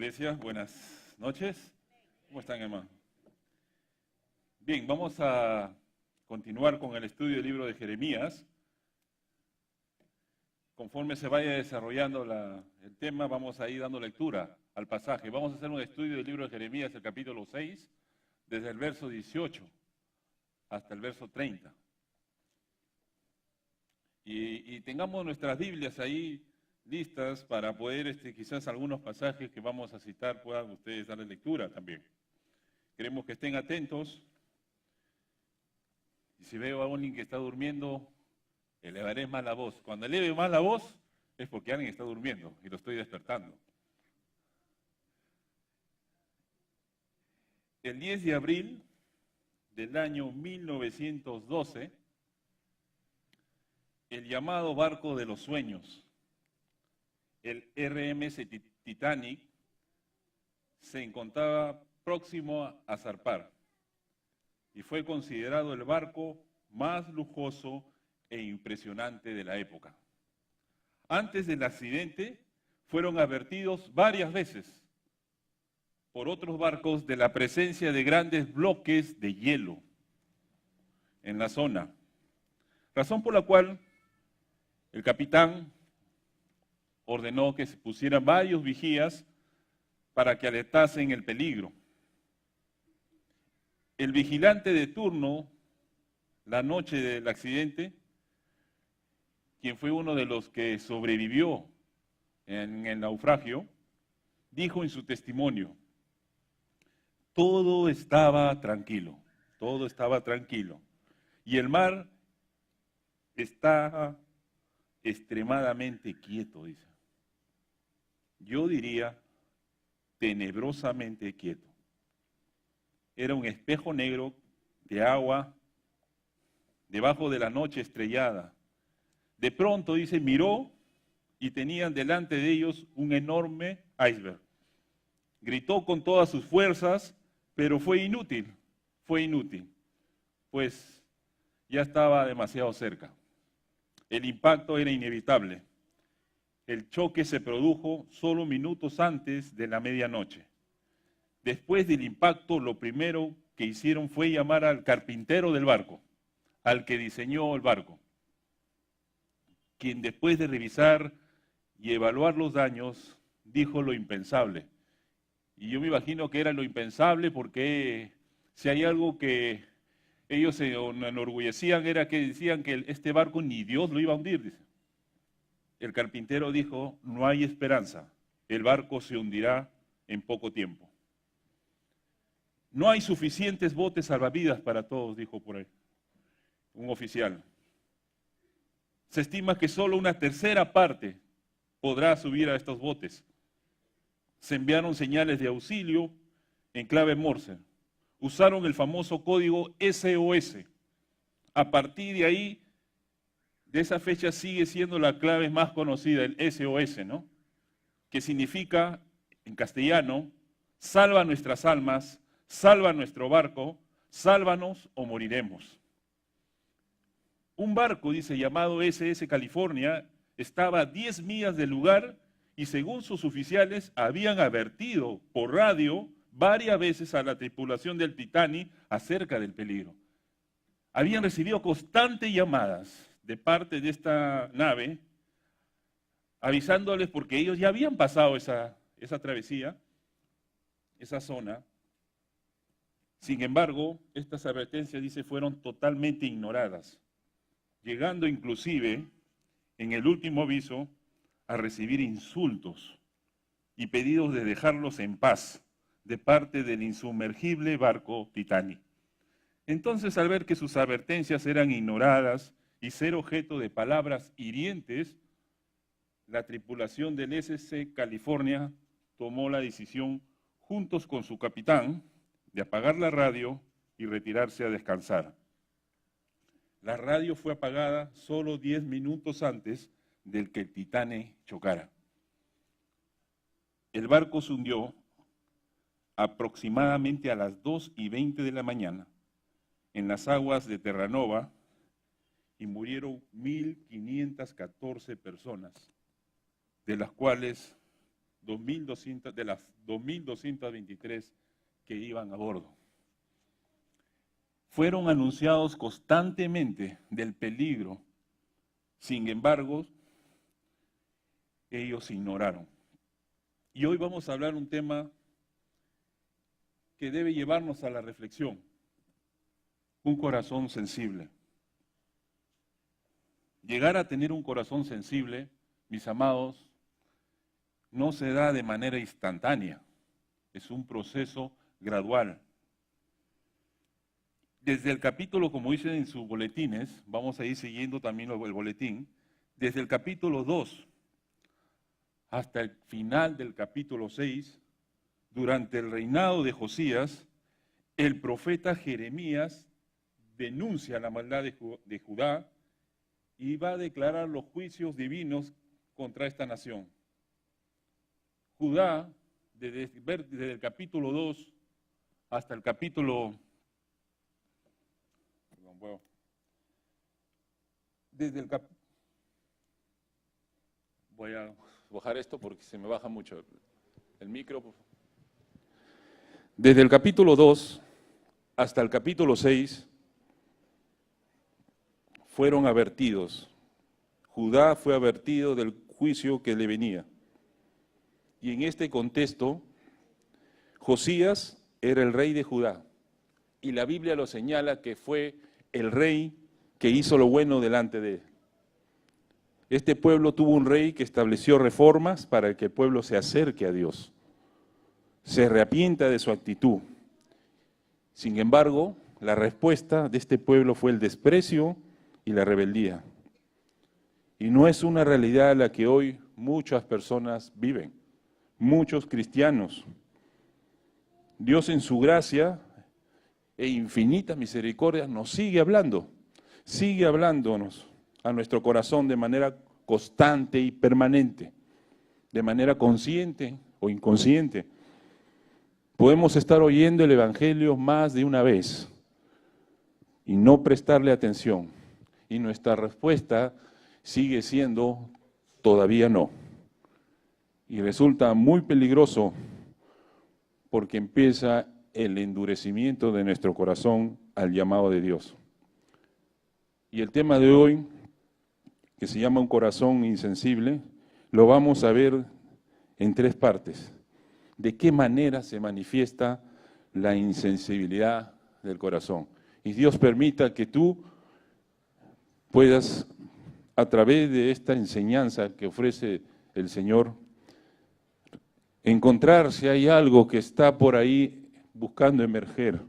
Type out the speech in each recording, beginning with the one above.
Iglesia, buenas noches. ¿Cómo están, hermano? Bien, vamos a continuar con el estudio del libro de Jeremías. Conforme se vaya desarrollando el tema, vamos a ir dando lectura al pasaje. Vamos a hacer un estudio del libro de Jeremías, el capítulo 6, desde el verso 18 hasta el verso 30. Y tengamos nuestras Biblias ahí listas para poder, quizás algunos pasajes que vamos a citar puedan ustedes darle lectura también. Queremos que estén atentos. Y si veo a alguien que está durmiendo, elevaré más la voz. Cuando eleve más la voz es porque alguien está durmiendo y lo estoy despertando. El 10 de abril del año 1912, el llamado barco de los sueños, el RMS Titanic, se encontraba próximo a zarpar y fue considerado el barco más lujoso e impresionante de la época. Antes del accidente, fueron advertidos varias veces por otros barcos de la presencia de grandes bloques de hielo en la zona, razón por la cual el capitán ordenó que se pusieran varios vigías para que alertasen el peligro. El vigilante de turno, la noche del accidente, quien fue uno de los que sobrevivió en el naufragio, dijo en su testimonio: todo estaba tranquilo, y el mar estaba extremadamente quieto, dice. Yo diría tenebrosamente quieto. Era un espejo negro de agua debajo de la noche estrellada. De pronto, dice, miró y tenían delante de ellos un enorme iceberg. Gritó con todas sus fuerzas, pero fue inútil, pues ya estaba demasiado cerca. El impacto era inevitable. El choque se produjo solo minutos antes de la medianoche. Después del impacto, lo primero que hicieron fue llamar al carpintero del barco, al que diseñó el barco, quien después de revisar y evaluar los daños, dijo lo impensable. Y yo me imagino que era lo impensable porque si hay algo que ellos se enorgullecían era que decían que este barco ni Dios lo iba a hundir, dice. El carpintero dijo: no hay esperanza, el barco se hundirá en poco tiempo. No hay suficientes botes salvavidas para todos, dijo por ahí un oficial. Se estima que solo una tercera parte podrá subir a estos botes. Se enviaron señales de auxilio en clave Morse. Usaron el famoso código SOS. A partir de ahí, de esa fecha sigue siendo la clave más conocida, el SOS, ¿no? Que significa, en castellano, salva nuestras almas, salva nuestro barco, sálvanos o moriremos. Un barco, dice, llamado SS California, estaba a 10 millas del lugar y según sus oficiales habían advertido por radio varias veces a la tripulación del Titanic acerca del peligro. Habían recibido constantes llamadas de parte de esta nave, avisándoles porque ellos ya habían pasado esa travesía, esa zona. Sin embargo, estas advertencias, dice, fueron totalmente ignoradas, llegando inclusive, en el último aviso, a recibir insultos y pedidos de dejarlos en paz de parte del insumergible barco Titanic. Entonces, al ver que sus advertencias eran ignoradas y ser objeto de palabras hirientes, la tripulación del SS California tomó la decisión, juntos con su capitán, de apagar la radio y retirarse a descansar. La radio fue apagada solo 10 minutos antes del que el Titanic chocara. El barco se hundió aproximadamente a las 2:20 de la mañana en las aguas de Terranova y murieron 1.514 personas, de las cuales de las 2.223 que iban a bordo. Fueron anunciados constantemente del peligro. Sin embargo, ellos ignoraron. Y hoy vamos a hablar un tema que debe llevarnos a la reflexión. Un corazón sensible. Llegar a tener un corazón sensible, mis amados, no se da de manera instantánea. Es un proceso gradual. Desde el capítulo, como dicen en sus boletines, vamos a ir siguiendo también el boletín, desde el capítulo 2 hasta el final del capítulo 6, durante el reinado de Josías, el profeta Jeremías denuncia la maldad de Judá y va a declarar los juicios divinos contra esta nación. Judá, desde el capítulo 2 hasta el capítulo... Voy a bajar esto porque se me baja mucho el micro. Desde el capítulo 2 hasta el capítulo 6 fueron advertidos. Judá fue advertido del juicio que le venía. Y en este contexto, Josías era el rey de Judá. Y la Biblia lo señala que fue el rey que hizo lo bueno delante de él. Este pueblo tuvo un rey que estableció reformas para que el pueblo se acerque a Dios, se arrepienta de su actitud. Sin embargo, la respuesta de este pueblo fue el desprecio y la rebeldía. Y no es una realidad la que hoy muchas personas viven, muchos cristianos. Dios en su gracia e infinita misericordia nos sigue hablándonos a nuestro corazón de manera constante y permanente, de manera consciente o inconsciente. Podemos estar oyendo el Evangelio más de una vez y no prestarle atención. Y nuestra respuesta sigue siendo todavía no. Y resulta muy peligroso porque empieza el endurecimiento de nuestro corazón al llamado de Dios. Y el tema de hoy, que se llama un corazón insensible, lo vamos a ver en tres partes. ¿De qué manera se manifiesta la insensibilidad del corazón? Y Dios permita que tú puedas, a través de esta enseñanza que ofrece el Señor, encontrar si hay algo que está por ahí buscando emerger,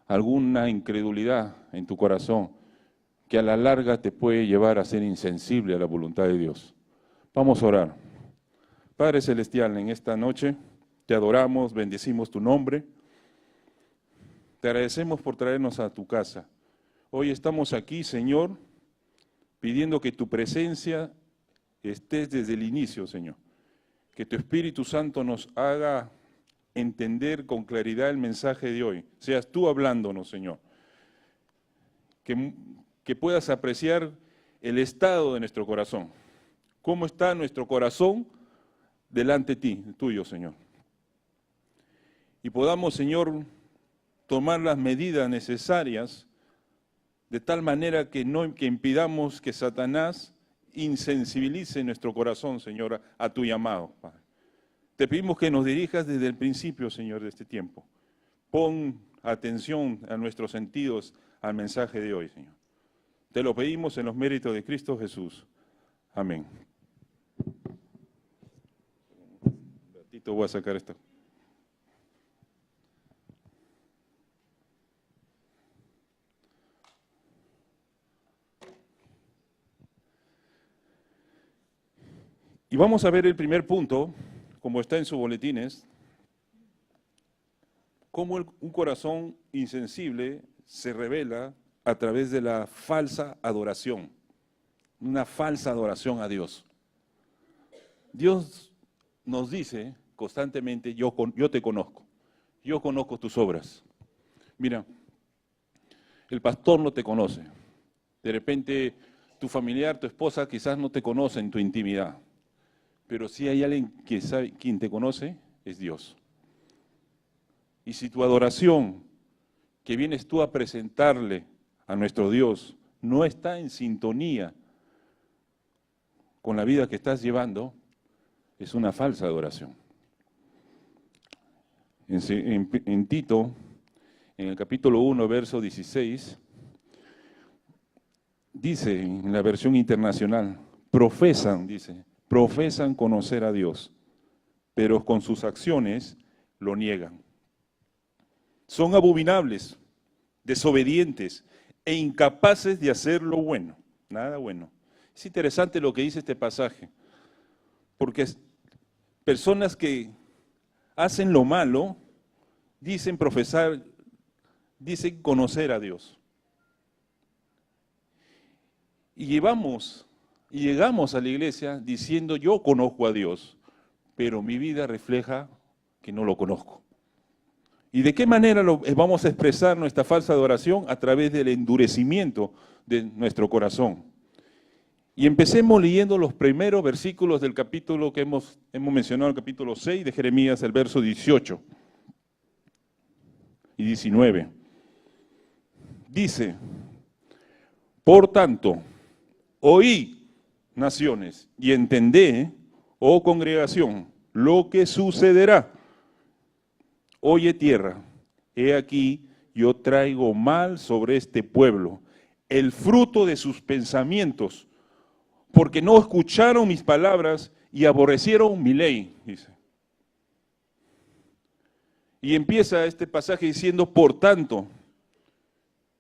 alguna incredulidad en tu corazón, que a la larga te puede llevar a ser insensible a la voluntad de Dios. Vamos a orar. Padre Celestial, en esta noche te adoramos, bendecimos tu nombre. Te agradecemos por traernos a tu casa. Hoy estamos aquí, Señor, pidiendo que tu presencia estés desde el inicio, Señor. Que tu Espíritu Santo nos haga entender con claridad el mensaje de hoy. Seas tú hablándonos, Señor. Que puedas apreciar el estado de nuestro corazón. ¿Cómo está nuestro corazón delante de ti, tuyo, Señor? Y podamos, Señor, tomar las medidas necesarias de tal manera que impidamos que Satanás insensibilice nuestro corazón, Señor, a tu llamado, Padre. Te pedimos que nos dirijas desde el principio, Señor, de este tiempo. Pon atención a nuestros sentidos al mensaje de hoy, Señor. Te lo pedimos en los méritos de Cristo Jesús. Amén. Un ratito voy a sacar esto. Y vamos a ver el primer punto, como está en sus boletines, cómo un corazón insensible se revela a través de la falsa adoración, una falsa adoración a Dios. Dios nos dice constantemente, yo te conozco, yo conozco tus obras. Mira, el pastor no te conoce, de repente tu familiar, tu esposa quizás no te conoce en tu intimidad, Pero si hay alguien que sabe, quien te conoce, es Dios. Y si tu adoración que vienes tú a presentarle a nuestro Dios no está en sintonía con la vida que estás llevando, es una falsa adoración. En Tito, en el capítulo 1, verso 16, dice en la versión internacional, profesan conocer a Dios, pero con sus acciones lo niegan. Son abominables, desobedientes e incapaces de hacer lo bueno, nada bueno. Es interesante lo que dice este pasaje, porque personas que hacen lo malo, dicen profesar, dicen conocer a Dios. Y llegamos a la iglesia diciendo yo conozco a Dios, pero mi vida refleja que no lo conozco. ¿Y de qué manera vamos a expresar nuestra falsa adoración? A través del endurecimiento de nuestro corazón. Y empecemos leyendo los primeros versículos del capítulo que hemos mencionado, el capítulo 6 de Jeremías, el verso 18 y 19. Dice, por tanto, oí, naciones, y entendé, oh congregación, lo que sucederá. Oye tierra, he aquí, yo traigo mal sobre este pueblo, el fruto de sus pensamientos, porque no escucharon mis palabras y aborrecieron mi ley, dice. Y empieza este pasaje diciendo, por tanto,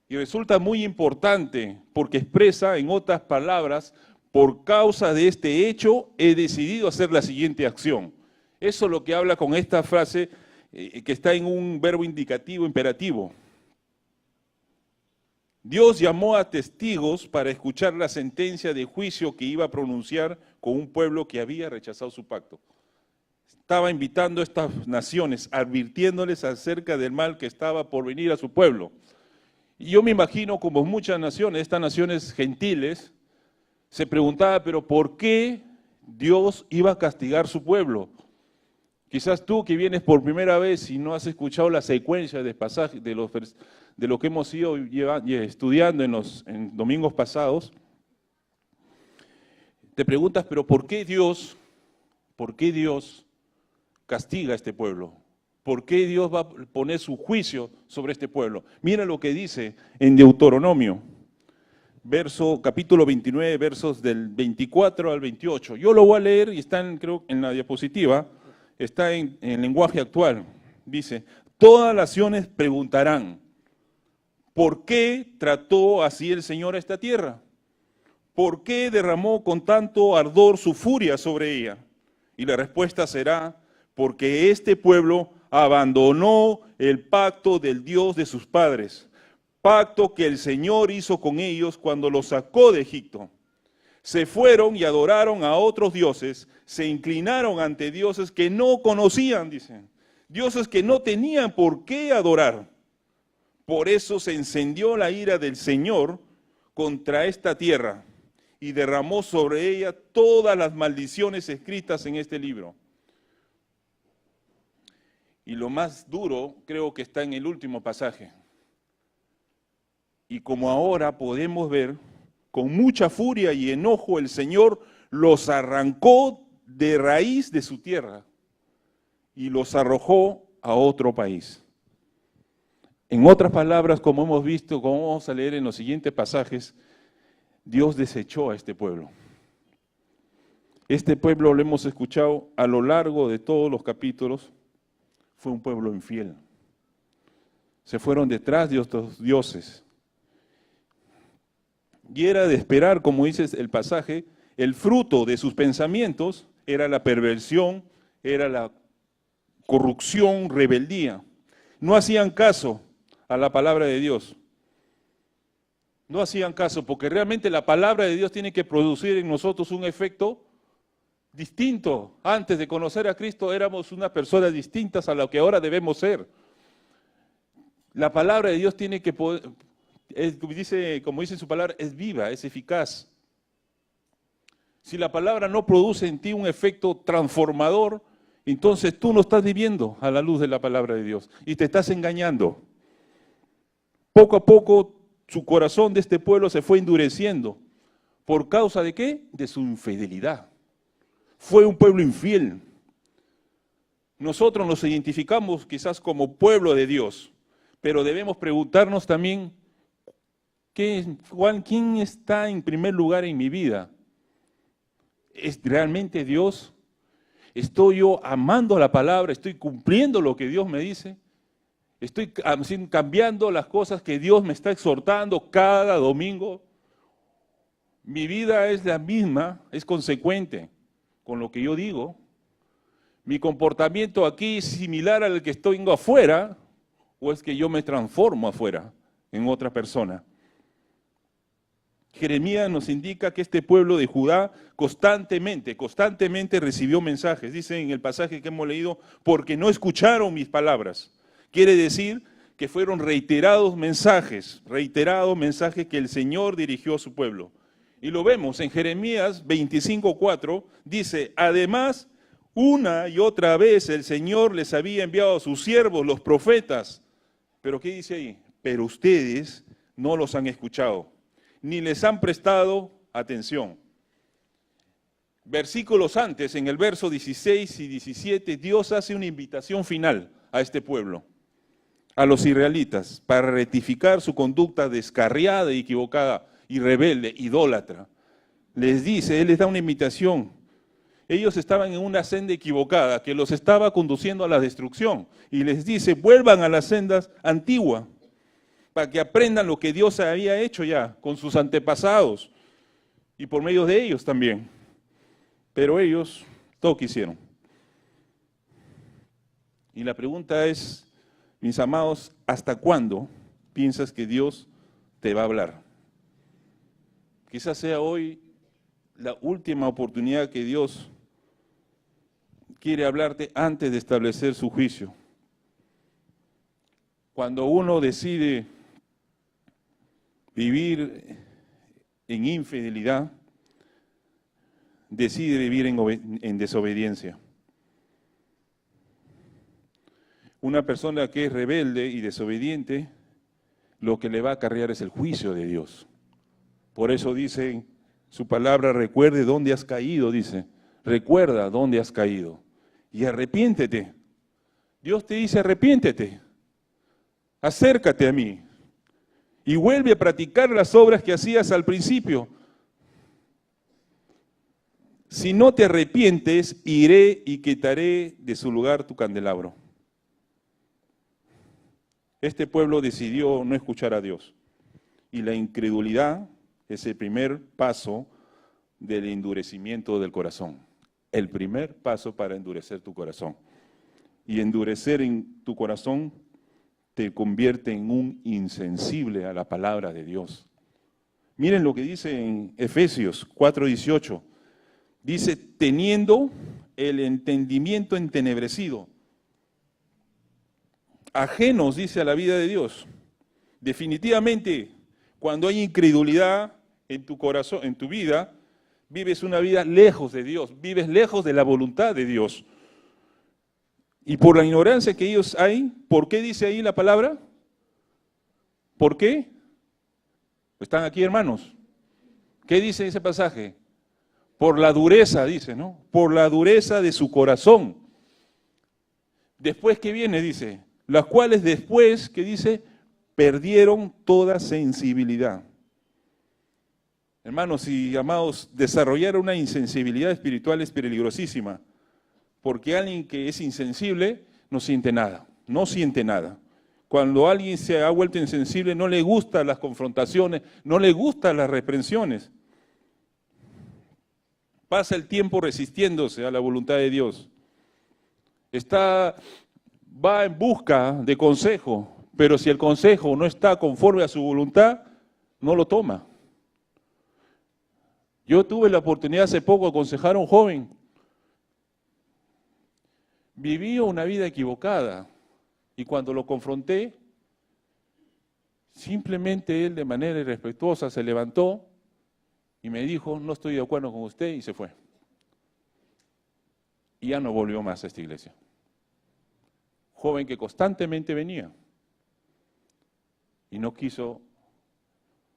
y resulta muy importante porque expresa en otras palabras, por causa de este hecho he decidido hacer la siguiente acción. Eso es lo que habla con esta frase que está en un verbo indicativo imperativo. Dios llamó a testigos para escuchar la sentencia de juicio que iba a pronunciar con un pueblo que había rechazado su pacto. Estaba invitando a estas naciones, advirtiéndoles acerca del mal que estaba por venir a su pueblo. Y yo me imagino, como muchas naciones, estas naciones gentiles, se preguntaba, pero ¿por qué Dios iba a castigar su pueblo? Quizás tú que vienes por primera vez y no has escuchado la secuencia de pasajes de lo que hemos ido estudiando en domingos pasados, te preguntas, pero ¿por qué Dios castiga a este pueblo? ¿Por qué Dios va a poner su juicio sobre este pueblo? Mira lo que dice en Deuteronomio, capítulo 29, versos del 24 al 28. Yo lo voy a leer y está creo en la diapositiva. Está en lenguaje actual, dice, todas las naciones preguntarán, ¿por qué trató así el Señor a esta tierra? ¿Por qué derramó con tanto ardor su furia sobre ella? Y la respuesta será, porque este pueblo abandonó el pacto del Dios de sus padres, pacto que el Señor hizo con ellos cuando los sacó de Egipto. Se fueron y adoraron a otros dioses, se inclinaron ante dioses que no conocían, dicen, dioses que no tenían por qué adorar. Por eso se encendió la ira del Señor contra esta tierra y derramó sobre ella todas las maldiciones escritas en este libro. Y lo más duro creo que está en el último pasaje. Y como ahora podemos ver, con mucha furia y enojo el Señor los arrancó de raíz de su tierra y los arrojó a otro país. En otras palabras, como hemos visto, como vamos a leer en los siguientes pasajes, Dios desechó a este pueblo. Este pueblo, lo hemos escuchado a lo largo de todos los capítulos, fue un pueblo infiel. Se fueron detrás de otros dioses. Y era de esperar, como dice el pasaje, el fruto de sus pensamientos era la perversión, era la corrupción, rebeldía. No hacían caso a la palabra de Dios. No hacían caso, porque realmente la palabra de Dios tiene que producir en nosotros un efecto distinto. Antes de conocer a Cristo éramos unas personas distintas a lo que ahora debemos ser. La palabra de Dios tiene que poder, como dice su palabra, es viva, es eficaz. Si la palabra no produce en ti un efecto transformador, entonces tú no estás viviendo a la luz de la palabra de Dios y te estás engañando. Poco a poco su corazón de este pueblo se fue endureciendo. ¿Por causa de qué? De su infidelidad. Fue un pueblo infiel. Nosotros nos identificamos quizás como pueblo de Dios, pero debemos preguntarnos también, ¿quién está en primer lugar en mi vida? ¿Es realmente Dios? ¿Estoy yo amando la palabra? ¿Estoy cumpliendo lo que Dios me dice? ¿Estoy cambiando las cosas que Dios me está exhortando cada domingo? Mi vida es la misma, es consecuente con lo que yo digo. ¿Mi comportamiento aquí es similar al que estoy afuera o es que yo me transformo afuera en otra persona? Jeremías nos indica que este pueblo de Judá constantemente recibió mensajes. Dice en el pasaje que hemos leído, porque no escucharon mis palabras. Quiere decir que fueron reiterados mensajes que el Señor dirigió a su pueblo. Y lo vemos en Jeremías 25:4, dice, además, una y otra vez el Señor les había enviado a sus siervos, los profetas. ¿Pero qué dice ahí? Pero ustedes no los han escuchado, ni les han prestado atención. Versículos antes, en el verso 16 y 17, Dios hace una invitación final a este pueblo, a los israelitas, para rectificar su conducta descarriada y equivocada, y rebelde, idólatra. Les dice, Él les da una invitación. Ellos estaban en una senda equivocada que los estaba conduciendo a la destrucción. Y les dice, vuelvan a las sendas antiguas, para que aprendan lo que Dios había hecho ya con sus antepasados y por medio de ellos también. Pero ellos todo quisieron. Y la pregunta es, mis amados, ¿hasta cuándo piensas que Dios te va a hablar? Quizás sea hoy la última oportunidad que Dios quiere hablarte antes de establecer su juicio. Cuando uno decide vivir en infidelidad, decide vivir en desobediencia. Una persona que es rebelde y desobediente, lo que le va a acarrear es el juicio de Dios. Por eso dice su palabra, recuerde dónde has caído, dice, recuerda dónde has caído y arrepiéntete. Dios te dice arrepiéntete, acércate a mí y vuelve a practicar las obras que hacías al principio. Si no te arrepientes, iré y quitaré de su lugar tu candelabro. Este pueblo decidió no escuchar a Dios y la incredulidad es el primer paso del endurecimiento del corazón. El primer paso para endurecer tu corazón. Y endurecer en tu corazón te convierte en un insensible a la palabra de Dios. Miren lo que dice en Efesios 4:18. Dice, teniendo el entendimiento entenebrecido, ajenos, dice, a la vida de Dios. Definitivamente, cuando hay incredulidad en tu corazón, en tu vida, vives una vida lejos de Dios, vives lejos de la voluntad de Dios. Y por la ignorancia que ellos hay, ¿por qué dice ahí la palabra? ¿Por qué? ¿Están aquí, hermanos? ¿Qué dice ese pasaje? Por la dureza, dice, ¿no? Por la dureza de su corazón. Después que viene, dice, las cuales después, que dice, perdieron toda sensibilidad. Hermanos y amados, desarrollar una insensibilidad espiritual es peligrosísima, porque alguien que es insensible no siente nada, no siente nada. Cuando alguien se ha vuelto insensible, no le gustan las confrontaciones, no le gustan las reprensiones. Pasa el tiempo resistiéndose a la voluntad de Dios. Va en busca de consejo, pero si el consejo no está conforme a su voluntad, no lo toma. Yo tuve la oportunidad hace poco de aconsejar a un joven. Vivió una vida equivocada y cuando lo confronté, simplemente él de manera irrespetuosa se levantó Y me dijo, no estoy de acuerdo con usted, y se fue. Y ya no volvió más a esta iglesia. Joven que constantemente venía y no quiso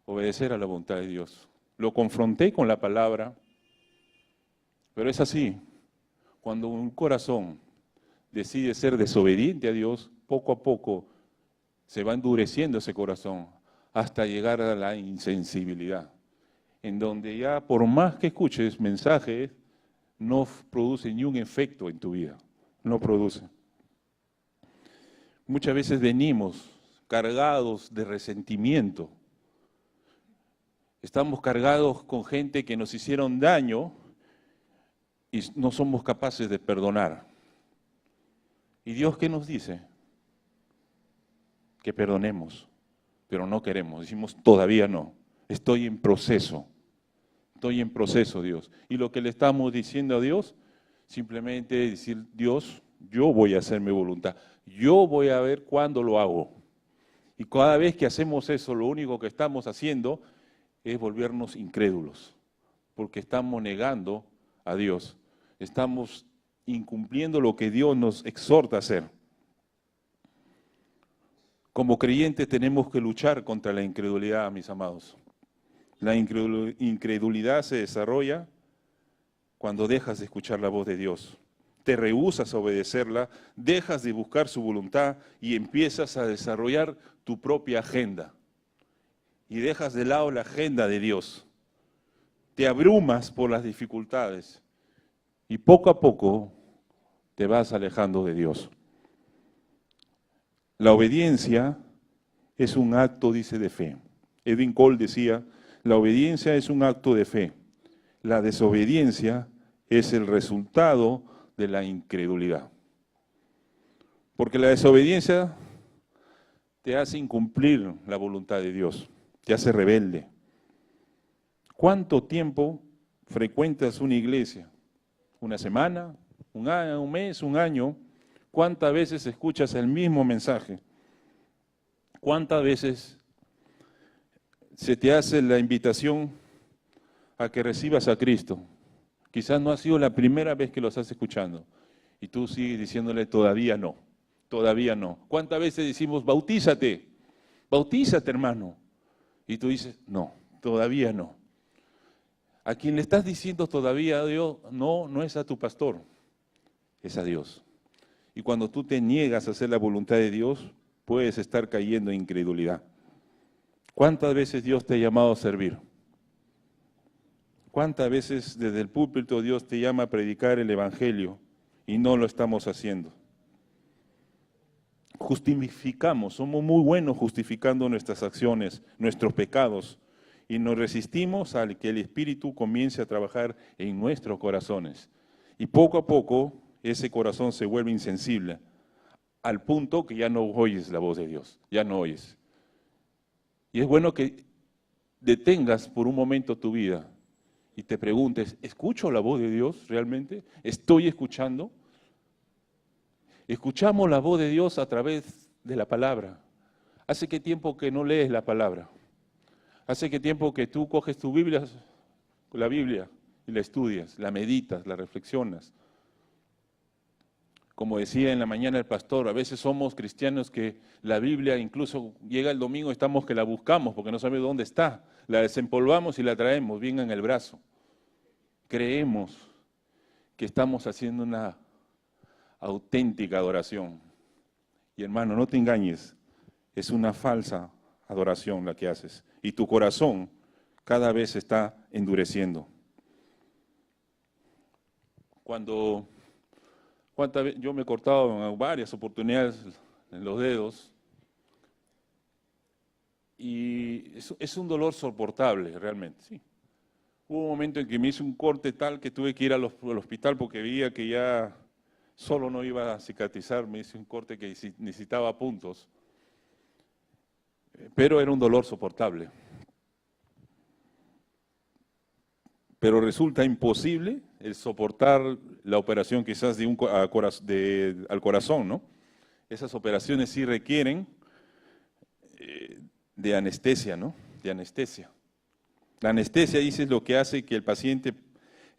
obedecer a la voluntad de Dios. Lo confronté con la palabra, pero es así. Cuando un corazón decide ser desobediente a Dios, poco a poco se va endureciendo ese corazón hasta llegar a la insensibilidad, en donde ya por más que escuches mensajes, no produce ni un efecto en tu vida, no produce. Muchas veces venimos cargados de resentimiento, estamos cargados con gente que nos hicieron daño y no somos capaces de perdonar. ¿Y Dios qué nos dice? Que perdonemos, pero no queremos, decimos todavía no, estoy en proceso, Dios. Y lo que le estamos diciendo a Dios, simplemente decir, Dios, yo voy a hacer mi voluntad, yo voy a ver cuándo lo hago. Y cada vez que hacemos eso, lo único que estamos haciendo es volvernos incrédulos, porque estamos negando a Dios, estamos incumpliendo lo que Dios nos exhorta a hacer. Como creyentes tenemos que luchar contra la incredulidad, mis amados. La incredulidad se desarrolla cuando dejas de escuchar la voz de Dios. Te rehusas a obedecerla, dejas de buscar su voluntad y empiezas a desarrollar tu propia agenda. Y dejas de lado la agenda de Dios. Te abrumas por las dificultades y poco a poco te vas alejando de Dios. La obediencia es un acto, dice, de fe. Edwin Cole decía, la obediencia es un acto de fe. La desobediencia es el resultado de la incredulidad. Porque la desobediencia te hace incumplir la voluntad de Dios, te hace rebelde. ¿Cuánto tiempo frecuentas una iglesia? ¿Una semana? ¿Un mes? ¿Un año? ¿Cuántas veces escuchas el mismo mensaje? ¿Cuántas veces se te hace la invitación a que recibas a Cristo? Quizás no ha sido la primera vez que lo estás escuchando y tú sigues diciéndole todavía no, todavía no. ¿Cuántas veces decimos bautízate, hermano? Y tú dices no, todavía no. A quien le estás diciendo todavía a Dios, no, no es a tu pastor, es a Dios. Y cuando tú te niegas a hacer la voluntad de Dios, puedes estar cayendo en incredulidad. ¿Cuántas veces Dios te ha llamado a servir? ¿Cuántas veces desde el púlpito Dios te llama a predicar el Evangelio y no lo estamos haciendo? Justificamos, somos muy buenos justificando nuestras acciones, nuestros pecados, y nos resistimos a que el Espíritu comience a trabajar en nuestros corazones. Y poco a poco ese corazón se vuelve insensible, al punto que ya no oyes la voz de Dios, ya no oyes. Y es bueno que detengas por un momento tu vida y te preguntes, ¿escucho la voz de Dios realmente? ¿Estoy escuchando? Escuchamos la voz de Dios a través de la palabra. ¿Hace qué tiempo que no lees la palabra? ¿Hace qué tiempo que tú coges tu Biblia, la Biblia, y la estudias, la meditas, la reflexionas? Como decía en la mañana el pastor, a veces somos cristianos que la Biblia incluso llega el domingo y estamos que la buscamos porque no sabemos dónde está. La desempolvamos y la traemos bien en el brazo. Creemos que estamos haciendo una auténtica adoración. Y hermano, no te engañes, es una falsa adoración la que haces. Y tu corazón cada vez se está endureciendo. Yo me he cortado en varias oportunidades en los dedos y es un dolor soportable realmente, sí. Hubo un momento en que me hice un corte tal que tuve que ir al hospital porque veía que ya solo no iba a cicatrizar, me hice un corte que necesitaba puntos, pero era un dolor soportable. Pero resulta imposible el soportar la operación quizás al corazón, ¿no? Esas operaciones sí requieren de anestesia, ¿no? De anestesia. La anestesia, dice, es lo que hace que el paciente,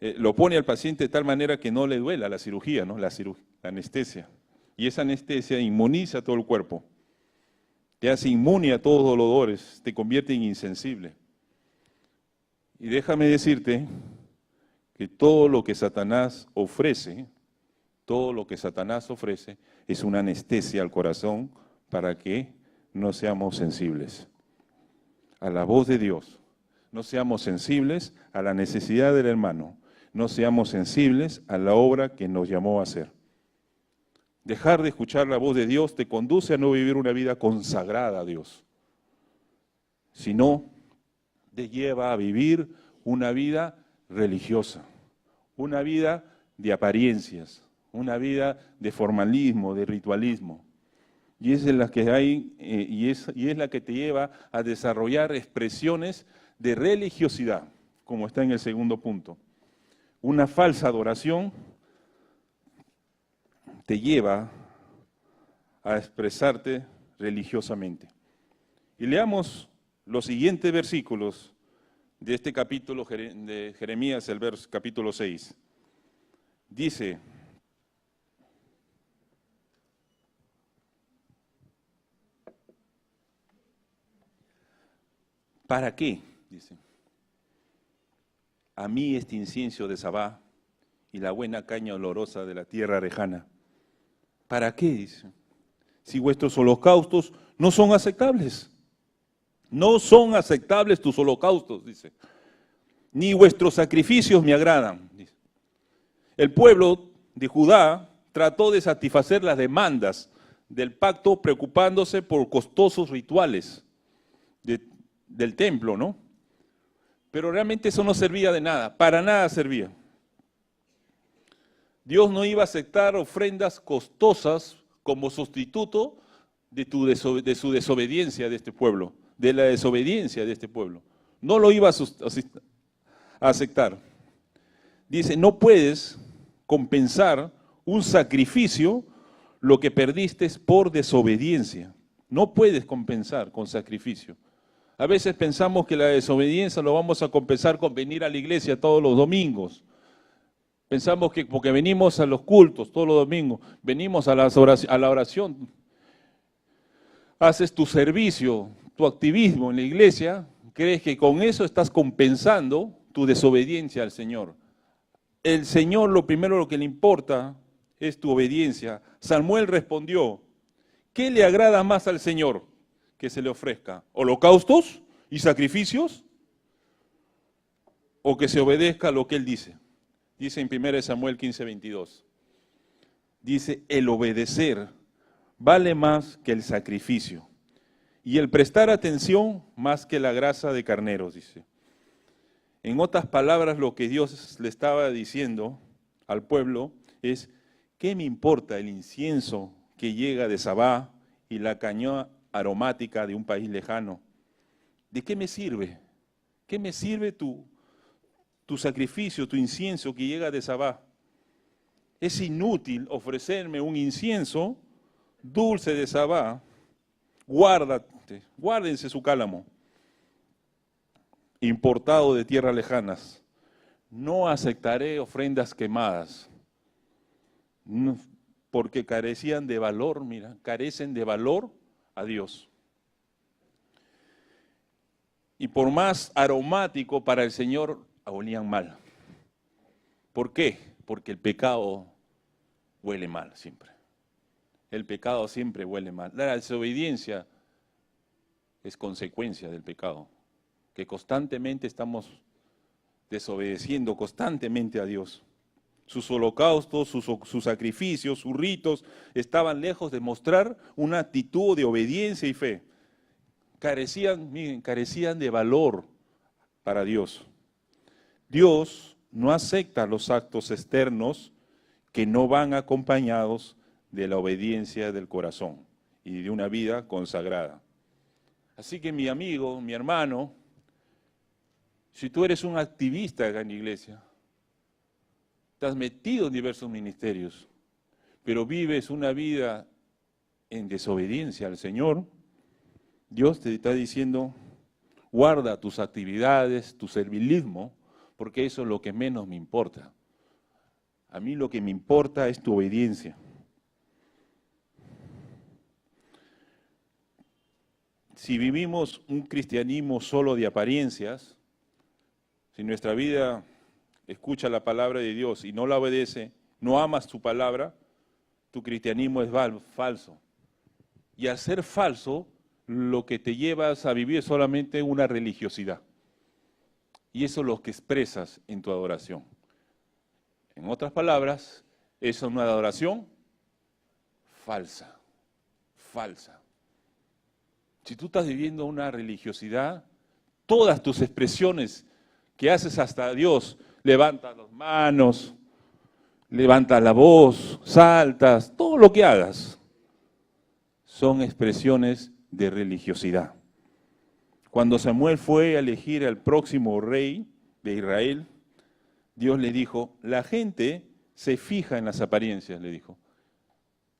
lo pone al paciente de tal manera que no le duela la cirugía, ¿no? La anestesia. Y esa anestesia inmuniza todo el cuerpo. Te hace inmune a todos los dolores, te convierte en insensible. Y déjame decirte que todo lo que Satanás ofrece, es una anestesia al corazón para que no seamos sensibles a la voz de Dios, no seamos sensibles a la necesidad del hermano, no seamos sensibles a la obra que nos llamó a hacer. Dejar de escuchar la voz de Dios te conduce a no vivir una vida consagrada a Dios, sino te lleva a vivir una vida religiosa, una vida de apariencias, una vida de formalismo, de ritualismo. Y es la que hay, y es la que te lleva a desarrollar expresiones de religiosidad, como está en el segundo punto. Una falsa adoración te lleva a expresarte religiosamente. Y leamos los siguientes versículos de este capítulo de Jeremías, el capítulo 6. Dice: ¿para qué? Dice. A mí este incienso de Sabá y la buena caña olorosa de la tierra lejana. ¿Para qué? Dice. Si vuestros holocaustos no son aceptables. No son aceptables tus holocaustos, dice. Ni vuestros sacrificios me agradan, dice. El pueblo de Judá trató de satisfacer las demandas del pacto preocupándose por costosos rituales del templo, ¿no? Pero realmente eso no servía de nada, para nada servía. Dios no iba a aceptar ofrendas costosas como sustituto de su desobediencia de este pueblo, de la desobediencia de este pueblo. No lo iba a aceptar. Dice, no puedes compensar un sacrificio lo que perdiste por desobediencia. No puedes compensar con sacrificio. A veces pensamos que la desobediencia lo vamos a compensar con venir a la iglesia todos los domingos. Pensamos que porque venimos a los cultos todos los domingos, venimos a la oración, haces tu servicio, tu activismo en la iglesia, crees que con eso estás compensando tu desobediencia al Señor. El Señor lo primero que le importa es tu obediencia. Samuel respondió, ¿qué le agrada más al Señor que se le ofrezca? ¿Holocaustos y sacrificios? ¿O que se obedezca a lo que Él dice? Dice en 1 Samuel 15:22. Dice, el obedecer vale más que el sacrificio y el prestar atención más que la grasa de carneros, dice. En otras palabras, lo que Dios le estaba diciendo al pueblo es, ¿qué me importa el incienso que llega de Sabá y la caña aromática de un país lejano? ¿De qué me sirve? ¿Qué me sirve tu sacrificio, tu incienso que llega de Sabá? Es inútil ofrecerme un incienso dulce de Sabá. Guárdense su cálamo, importado de tierras lejanas. No aceptaré ofrendas quemadas, porque carecían de valor, carecen de valor a Dios. Y por más aromático para el Señor, olían mal. ¿Por qué? Porque el pecado huele mal siempre. El pecado siempre huele mal. La desobediencia es consecuencia del pecado, que constantemente estamos desobedeciendo constantemente a Dios. Sus holocaustos, sus sacrificios, sus ritos estaban lejos de mostrar una actitud de obediencia y fe. Carecían de valor para Dios. Dios no acepta los actos externos que no van acompañados de la obediencia del corazón y de una vida consagrada. Así que mi amigo, mi hermano, si tú eres un activista acá en la iglesia, estás metido en diversos ministerios, pero vives una vida en desobediencia al Señor, Dios te está diciendo, guarda tus actividades, tu servilismo, porque eso es lo que menos me importa. A mí lo que me importa es tu obediencia. Si vivimos un cristianismo solo de apariencias, si nuestra vida escucha la palabra de Dios y no la obedece, no amas tu palabra, tu cristianismo es falso. Y al ser falso, lo que te llevas a vivir es solamente una religiosidad. Y eso es lo que expresas en tu adoración. En otras palabras, eso es una adoración falsa, falsa. Si tú estás viviendo una religiosidad, todas tus expresiones que haces hasta Dios, levantas las manos, levantas la voz, saltas, todo lo que hagas, son expresiones de religiosidad. Cuando Samuel fue a elegir al próximo rey de Israel, Dios le dijo, la gente se fija en las apariencias, le dijo.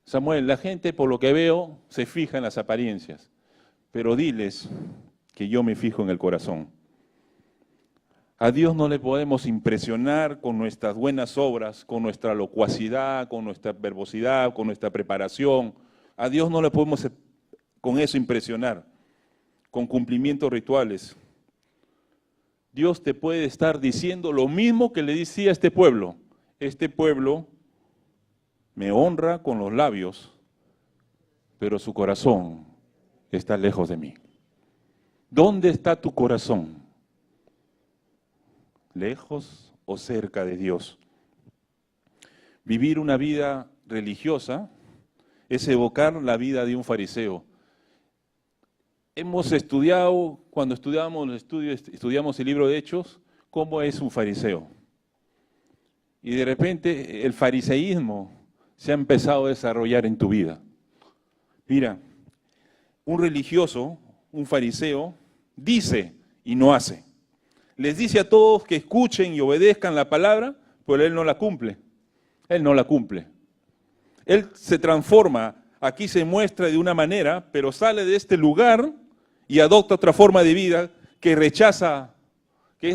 Samuel, la gente por lo que veo se fija en las apariencias, pero diles que yo me fijo en el corazón. A Dios no le podemos impresionar con nuestras buenas obras, con nuestra locuacidad, con nuestra verbosidad, con nuestra preparación. A Dios no le podemos con eso impresionar, con cumplimientos rituales. Dios te puede estar diciendo lo mismo que le decía a este pueblo. Este pueblo me honra con los labios, pero su corazón está lejos de mí. ¿Dónde está tu corazón? ¿Lejos o cerca de Dios? Vivir una vida religiosa es evocar la vida de un fariseo. Hemos estudiado, cuando estudiamos el libro de Hechos, cómo es un fariseo. Y de repente el fariseísmo se ha empezado a desarrollar en tu vida. Mira, un religioso, un fariseo, dice y no hace. Les dice a todos que escuchen y obedezcan la palabra, pero él no la cumple. Él no la cumple. Él se transforma, aquí se muestra de una manera, pero sale de este lugar y adopta otra forma de vida que es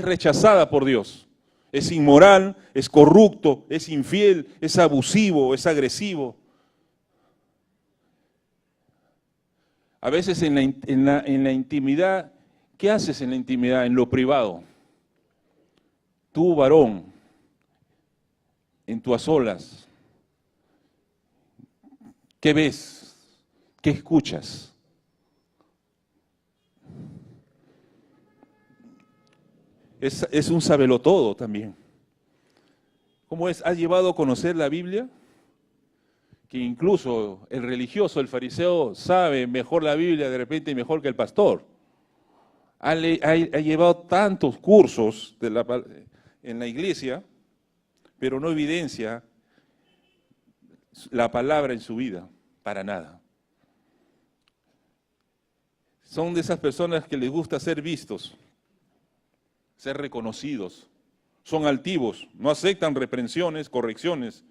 rechazada por Dios. Es inmoral, es corrupto, es infiel, es abusivo, es agresivo. A veces en la intimidad, ¿qué haces en la intimidad, en lo privado? Tú, varón, en tu a solas, ¿qué ves? ¿Qué escuchas? Es un sabelotodo también. ¿Cómo es? ¿Has llevado a conocer la Biblia? Que incluso el religioso, el fariseo, sabe mejor la Biblia de repente mejor que el pastor. Ha llevado tantos cursos en la iglesia, pero no evidencia la palabra en su vida, para nada. Son de esas personas que les gusta ser vistos, ser reconocidos. Son altivos, no aceptan reprensiones, correcciones.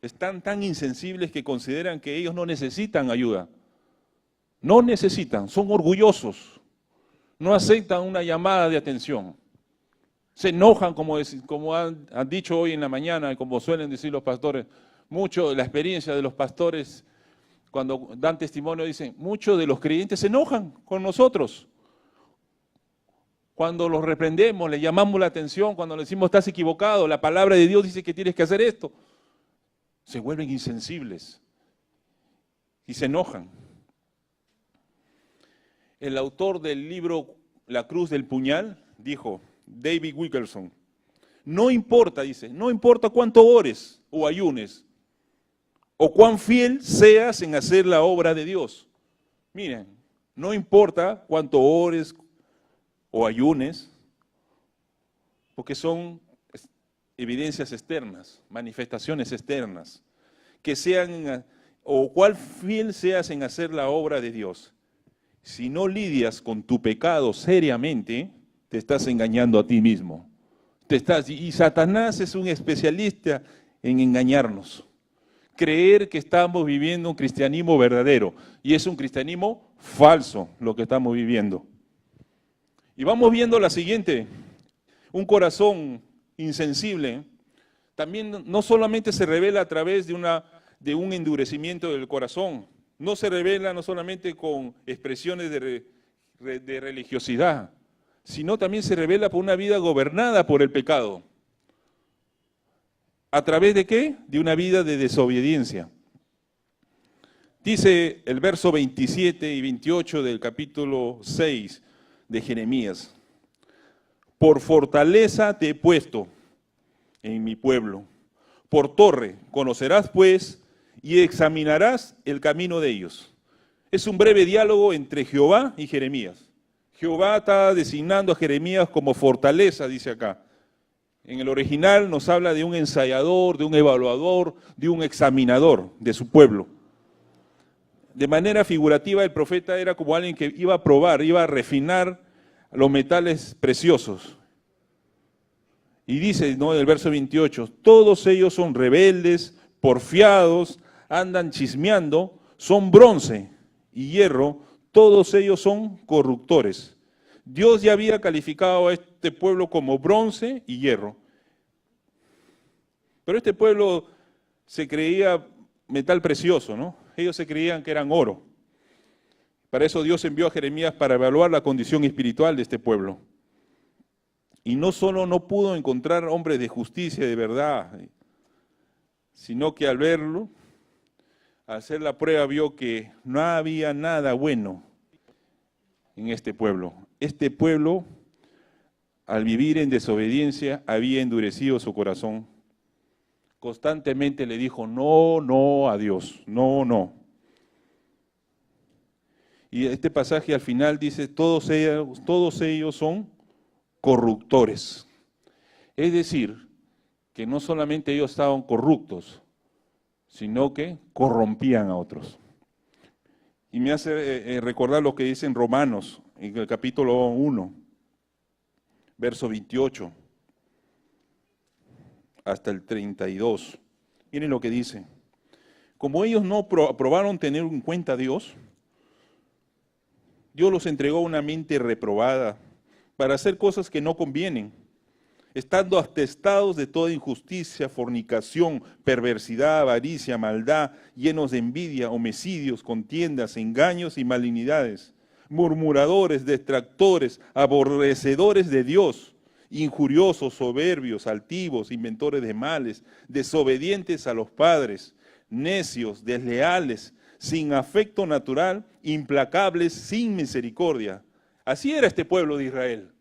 Están tan insensibles que consideran que ellos no necesitan ayuda. No necesitan, son orgullosos. No aceptan una llamada de atención. Se enojan, como han dicho hoy en la mañana, como suelen decir los pastores. Mucho de la experiencia de los pastores, cuando dan testimonio, dicen, muchos de los creyentes se enojan con nosotros. Cuando los reprendemos, le llamamos la atención, cuando le decimos, estás equivocado, la palabra de Dios dice que tienes que hacer esto. Se vuelven insensibles y se enojan. El autor del libro La cruz del puñal dijo, David Wilkerson, no importa, dice, no importa cuánto ores o ayunes, o cuán fiel seas en hacer la obra de Dios. Miren, no importa cuánto ores o ayunes, porque son evidencias externas, manifestaciones externas, que sean, o cuál fiel seas en hacer la obra de Dios. Si no lidias con tu pecado seriamente, te estás engañando a ti mismo. Y Satanás es un especialista en engañarnos. Creer que estamos viviendo un cristianismo verdadero, y es un cristianismo falso lo que estamos viviendo. Y vamos viendo la siguiente, un corazón insensible, también no solamente se revela a través de un endurecimiento del corazón, no se revela no solamente con expresiones de religiosidad, sino también se revela por una vida gobernada por el pecado. ¿A través de qué? De una vida de desobediencia. Dice el verso 27 y 28 del capítulo 6 de Jeremías: por fortaleza te he puesto en mi pueblo, por torre conocerás pues y examinarás el camino de ellos. Es un breve diálogo entre Jehová y Jeremías. Jehová está designando a Jeremías como fortaleza, dice acá. En el original nos habla de un ensayador, de un evaluador, de un examinador de su pueblo. De manera figurativa, el profeta era como alguien que iba a probar, iba a refinar los metales preciosos. Y dice, ¿no?, en el verso 28, todos ellos son rebeldes, porfiados, andan chismeando, son bronce y hierro, todos ellos son corruptores. Dios ya había calificado a este pueblo como bronce y hierro. Pero este pueblo se creía metal precioso, ¿no? Ellos se creían que eran oro. Para eso Dios envió a Jeremías para evaluar la condición espiritual de este pueblo. Y no solo no pudo encontrar hombres de justicia, de verdad, sino que al verlo, al hacer la prueba, vio que no había nada bueno en este pueblo. Este pueblo, al vivir en desobediencia, había endurecido su corazón. Constantemente le dijo no, no a Dios, no, no. Y este pasaje al final dice, todos ellos son corruptores. Es decir, que no solamente ellos estaban corruptos, sino que corrompían a otros. Y me hace recordar lo que dice en Romanos, en el capítulo 1, verso 28, hasta el 32. Miren lo que dice. Como ellos no aprobaron tener en cuenta a Dios, Dios los entregó a una mente reprobada para hacer cosas que no convienen, estando atestados de toda injusticia, fornicación, perversidad, avaricia, maldad, llenos de envidia, homicidios, contiendas, engaños y malignidades, murmuradores, detractores, aborrecedores de Dios, injuriosos, soberbios, altivos, inventores de males, desobedientes a los padres, necios, desleales, sin afecto natural, implacables, sin misericordia. Así era este pueblo de Israel.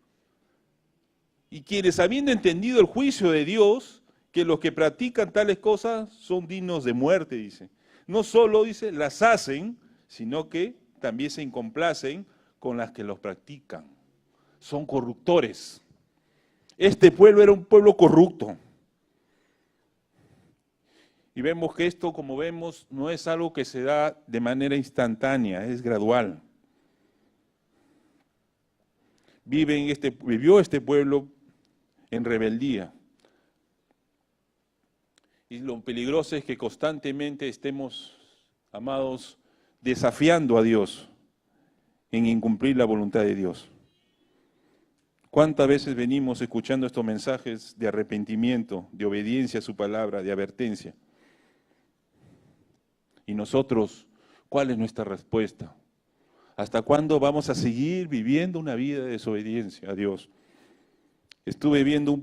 Y quienes, habiendo entendido el juicio de Dios, que los que practican tales cosas son dignos de muerte, dice. No solo, dice, las hacen, sino que también se complacen con las que los practican. Son corruptores. Este pueblo era un pueblo corrupto. Y vemos que esto, como vemos, no es algo que se da de manera instantánea, es gradual. Vivió este pueblo en rebeldía. Y lo peligroso es que constantemente estemos, amados, desafiando a Dios en incumplir la voluntad de Dios. ¿Cuántas veces venimos escuchando estos mensajes de arrepentimiento, de obediencia a su palabra, de advertencia? Y nosotros, ¿cuál es nuestra respuesta? ¿Hasta cuándo vamos a seguir viviendo una vida de desobediencia a Dios? Estuve viendo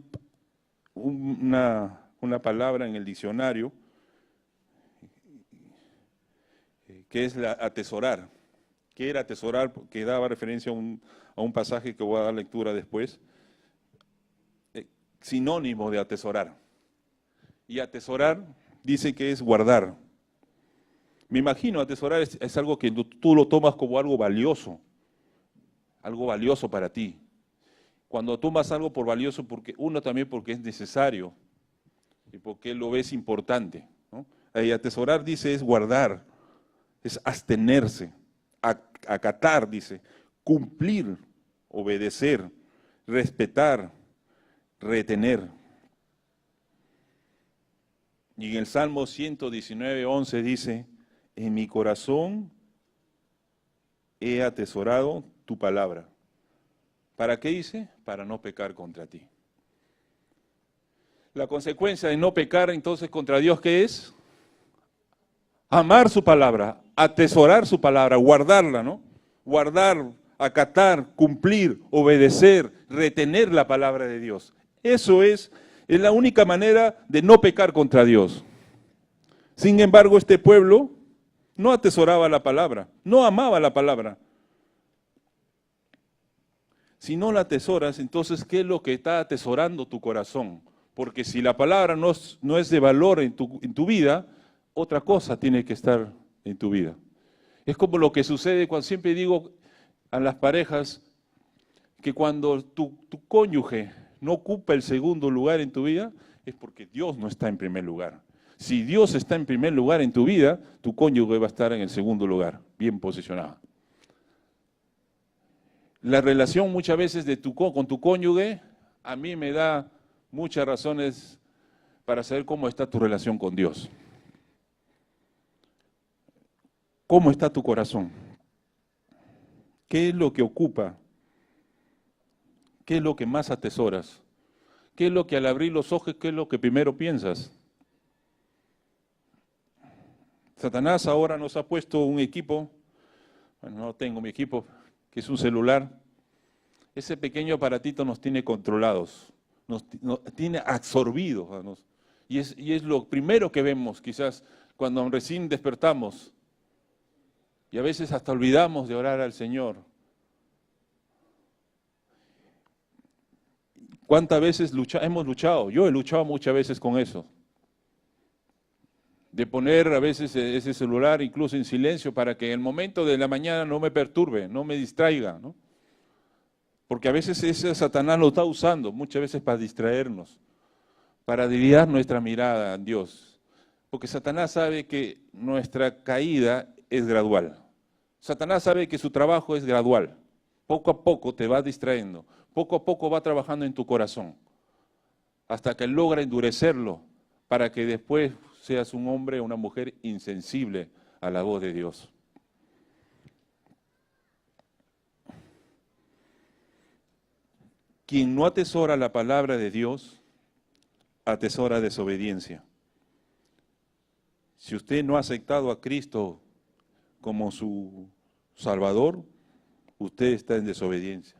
una palabra en el diccionario que es atesorar. ¿Qué era atesorar? Que daba referencia a un pasaje que voy a dar lectura después. Sinónimo de atesorar. Y atesorar dice que es guardar. Me imagino, atesorar es algo que tú lo tomas como algo valioso para ti. Cuando tomas algo por valioso, porque es necesario y porque lo ves importante, ¿no? Y atesorar, dice, es guardar, es abstenerse, acatar, dice, cumplir, obedecer, respetar, retener. Y en el Salmo 119, 11 dice, en mi corazón he atesorado tu palabra. ¿Para qué dice? Para no pecar contra ti. La consecuencia de no pecar entonces contra Dios, ¿qué es? Amar su palabra, atesorar su palabra, guardarla, ¿no? Guardar, acatar, cumplir, obedecer, retener la palabra de Dios. Eso es la única manera de no pecar contra Dios. Sin embargo, este pueblo no atesoraba la palabra, no amaba la palabra. Si no la atesoras, entonces, ¿qué es lo que está atesorando tu corazón? Porque si la palabra no es de valor en tu vida, otra cosa tiene que estar en tu vida. Es como lo que sucede cuando siempre digo a las parejas, que cuando tu cónyuge no ocupa el segundo lugar en tu vida, es porque Dios no está en primer lugar. Si Dios está en primer lugar en tu vida, tu cónyuge va a estar en el segundo lugar, bien posicionado. La relación muchas veces con tu cónyuge, a mí me da muchas razones para saber cómo está tu relación con Dios. ¿Cómo está tu corazón? ¿Qué es lo que ocupa? ¿Qué es lo que más atesoras? ¿Qué es lo que al abrir los ojos, qué es lo que primero piensas? Satanás ahora nos ha puesto un equipo, bueno, no tengo mi equipo, que es un celular. Ese pequeño aparatito nos tiene controlados, nos tiene absorbidos. Y es lo primero que vemos, quizás, cuando recién despertamos. Y a veces hasta olvidamos de orar al Señor. ¿Cuántas veces hemos luchado? Yo he luchado muchas veces con eso. De poner a veces ese celular incluso en silencio para que en el momento de la mañana no me perturbe, no me distraiga, ¿no? Porque a veces ese Satanás lo está usando, muchas veces para distraernos, para desviar nuestra mirada a Dios. Porque Satanás sabe que nuestra caída es gradual. Satanás sabe que su trabajo es gradual. Poco a poco te va distrayendo, poco a poco va trabajando en tu corazón, hasta que logra endurecerlo, para que después seas un hombre o una mujer insensible a la voz de Dios. Quien no atesora la palabra de Dios, atesora desobediencia. Si usted no ha aceptado a Cristo como su Salvador, usted está en desobediencia.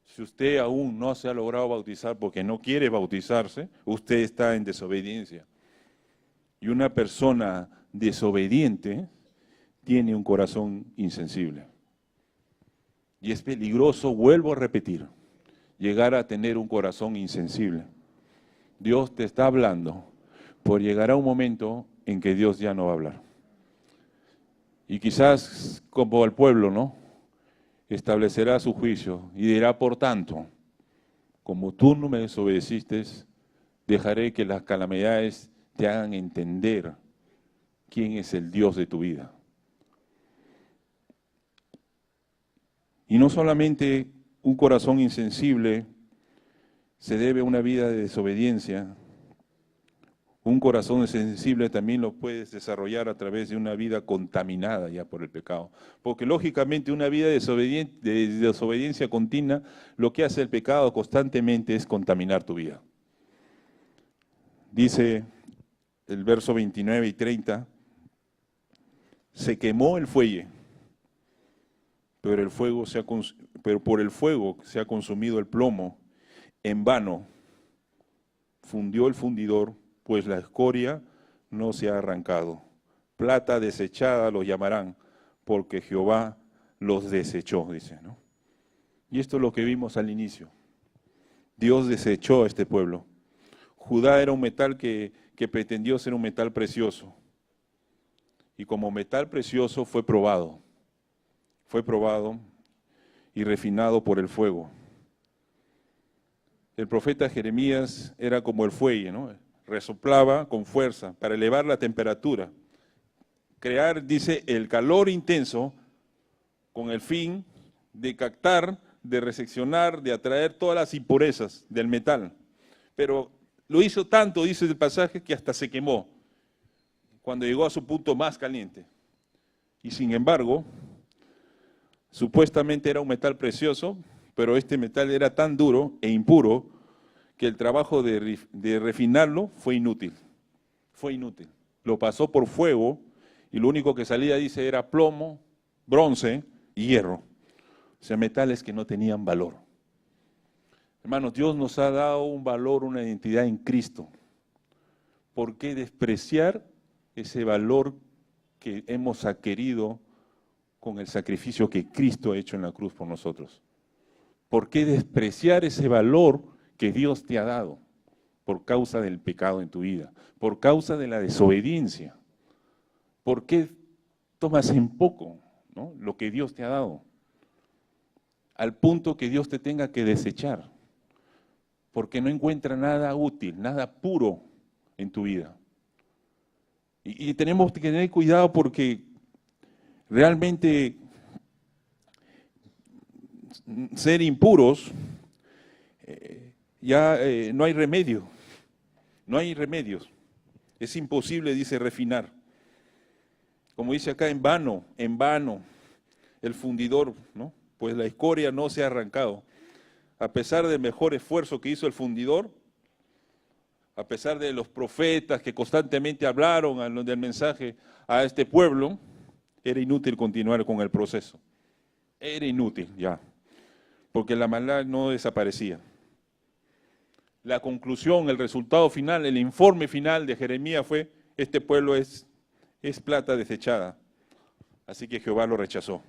Si usted aún no se ha logrado bautizar porque no quiere bautizarse, usted está en desobediencia. Y una persona desobediente tiene un corazón insensible. Y es peligroso, vuelvo a repetir, llegar a tener un corazón insensible. Dios te está hablando, pero llegará un momento en que Dios ya no va a hablar. Y quizás, como al pueblo, ¿no? Establecerá su juicio y dirá, por tanto, como tú no me desobedeciste, dejaré que las calamidades te hagan entender quién es el Dios de tu vida. Y no solamente un corazón insensible se debe a una vida de desobediencia, un corazón insensible también lo puedes desarrollar a través de una vida contaminada ya por el pecado. Porque lógicamente una vida de desobediencia continua, lo que hace el pecado constantemente es contaminar tu vida. Dice el verso 29 y 30, se quemó el fuelle, pero por el fuego se ha consumido el plomo, en vano fundió el fundidor, pues la escoria no se ha arrancado. Plata desechada los llamarán, porque Jehová los desechó, dice, ¿no? Y esto es lo que vimos al inicio. Dios desechó a este pueblo. Judá era un metal que pretendió ser un metal precioso. Y como metal precioso fue probado y refinado por el fuego. El profeta Jeremías era como el fuelle, ¿no? Resoplaba con fuerza para elevar la temperatura. Crear, dice, el calor intenso con el fin de captar, de reseccionar, de atraer todas las impurezas del metal. Pero lo hizo tanto, dice el pasaje, que hasta se quemó, cuando llegó a su punto más caliente. Y sin embargo, supuestamente era un metal precioso, pero este metal era tan duro e impuro que el trabajo de refinarlo fue inútil. Fue inútil. Lo pasó por fuego y lo único que salía, dice, era plomo, bronce y hierro. O sea, metales que no tenían valor. Hermanos, Dios nos ha dado un valor, una identidad en Cristo. ¿Por qué despreciar ese valor que hemos adquirido con el sacrificio que Cristo ha hecho en la cruz por nosotros? ¿Por qué despreciar ese valor que Dios te ha dado por causa del pecado en tu vida, por causa de la desobediencia? ¿Por qué tomas en poco, ¿no?, lo que Dios te ha dado? Al punto que Dios te tenga que desechar, porque no encuentra nada útil, nada puro en tu vida. Y tenemos que tener cuidado porque realmente ser impuros no hay remedio, no hay remedios. Es imposible, dice, refinar. Como dice acá, en vano, el fundidor, ¿no?, pues la escoria no se ha arrancado. A pesar del mejor esfuerzo que hizo el fundidor, a pesar de los profetas que constantemente hablaron del mensaje a este pueblo, era inútil continuar con el proceso. Era inútil ya, porque la maldad no desaparecía. La conclusión, el resultado final, el informe final de Jeremías fue: este pueblo es plata desechada, así que Jehová lo rechazó.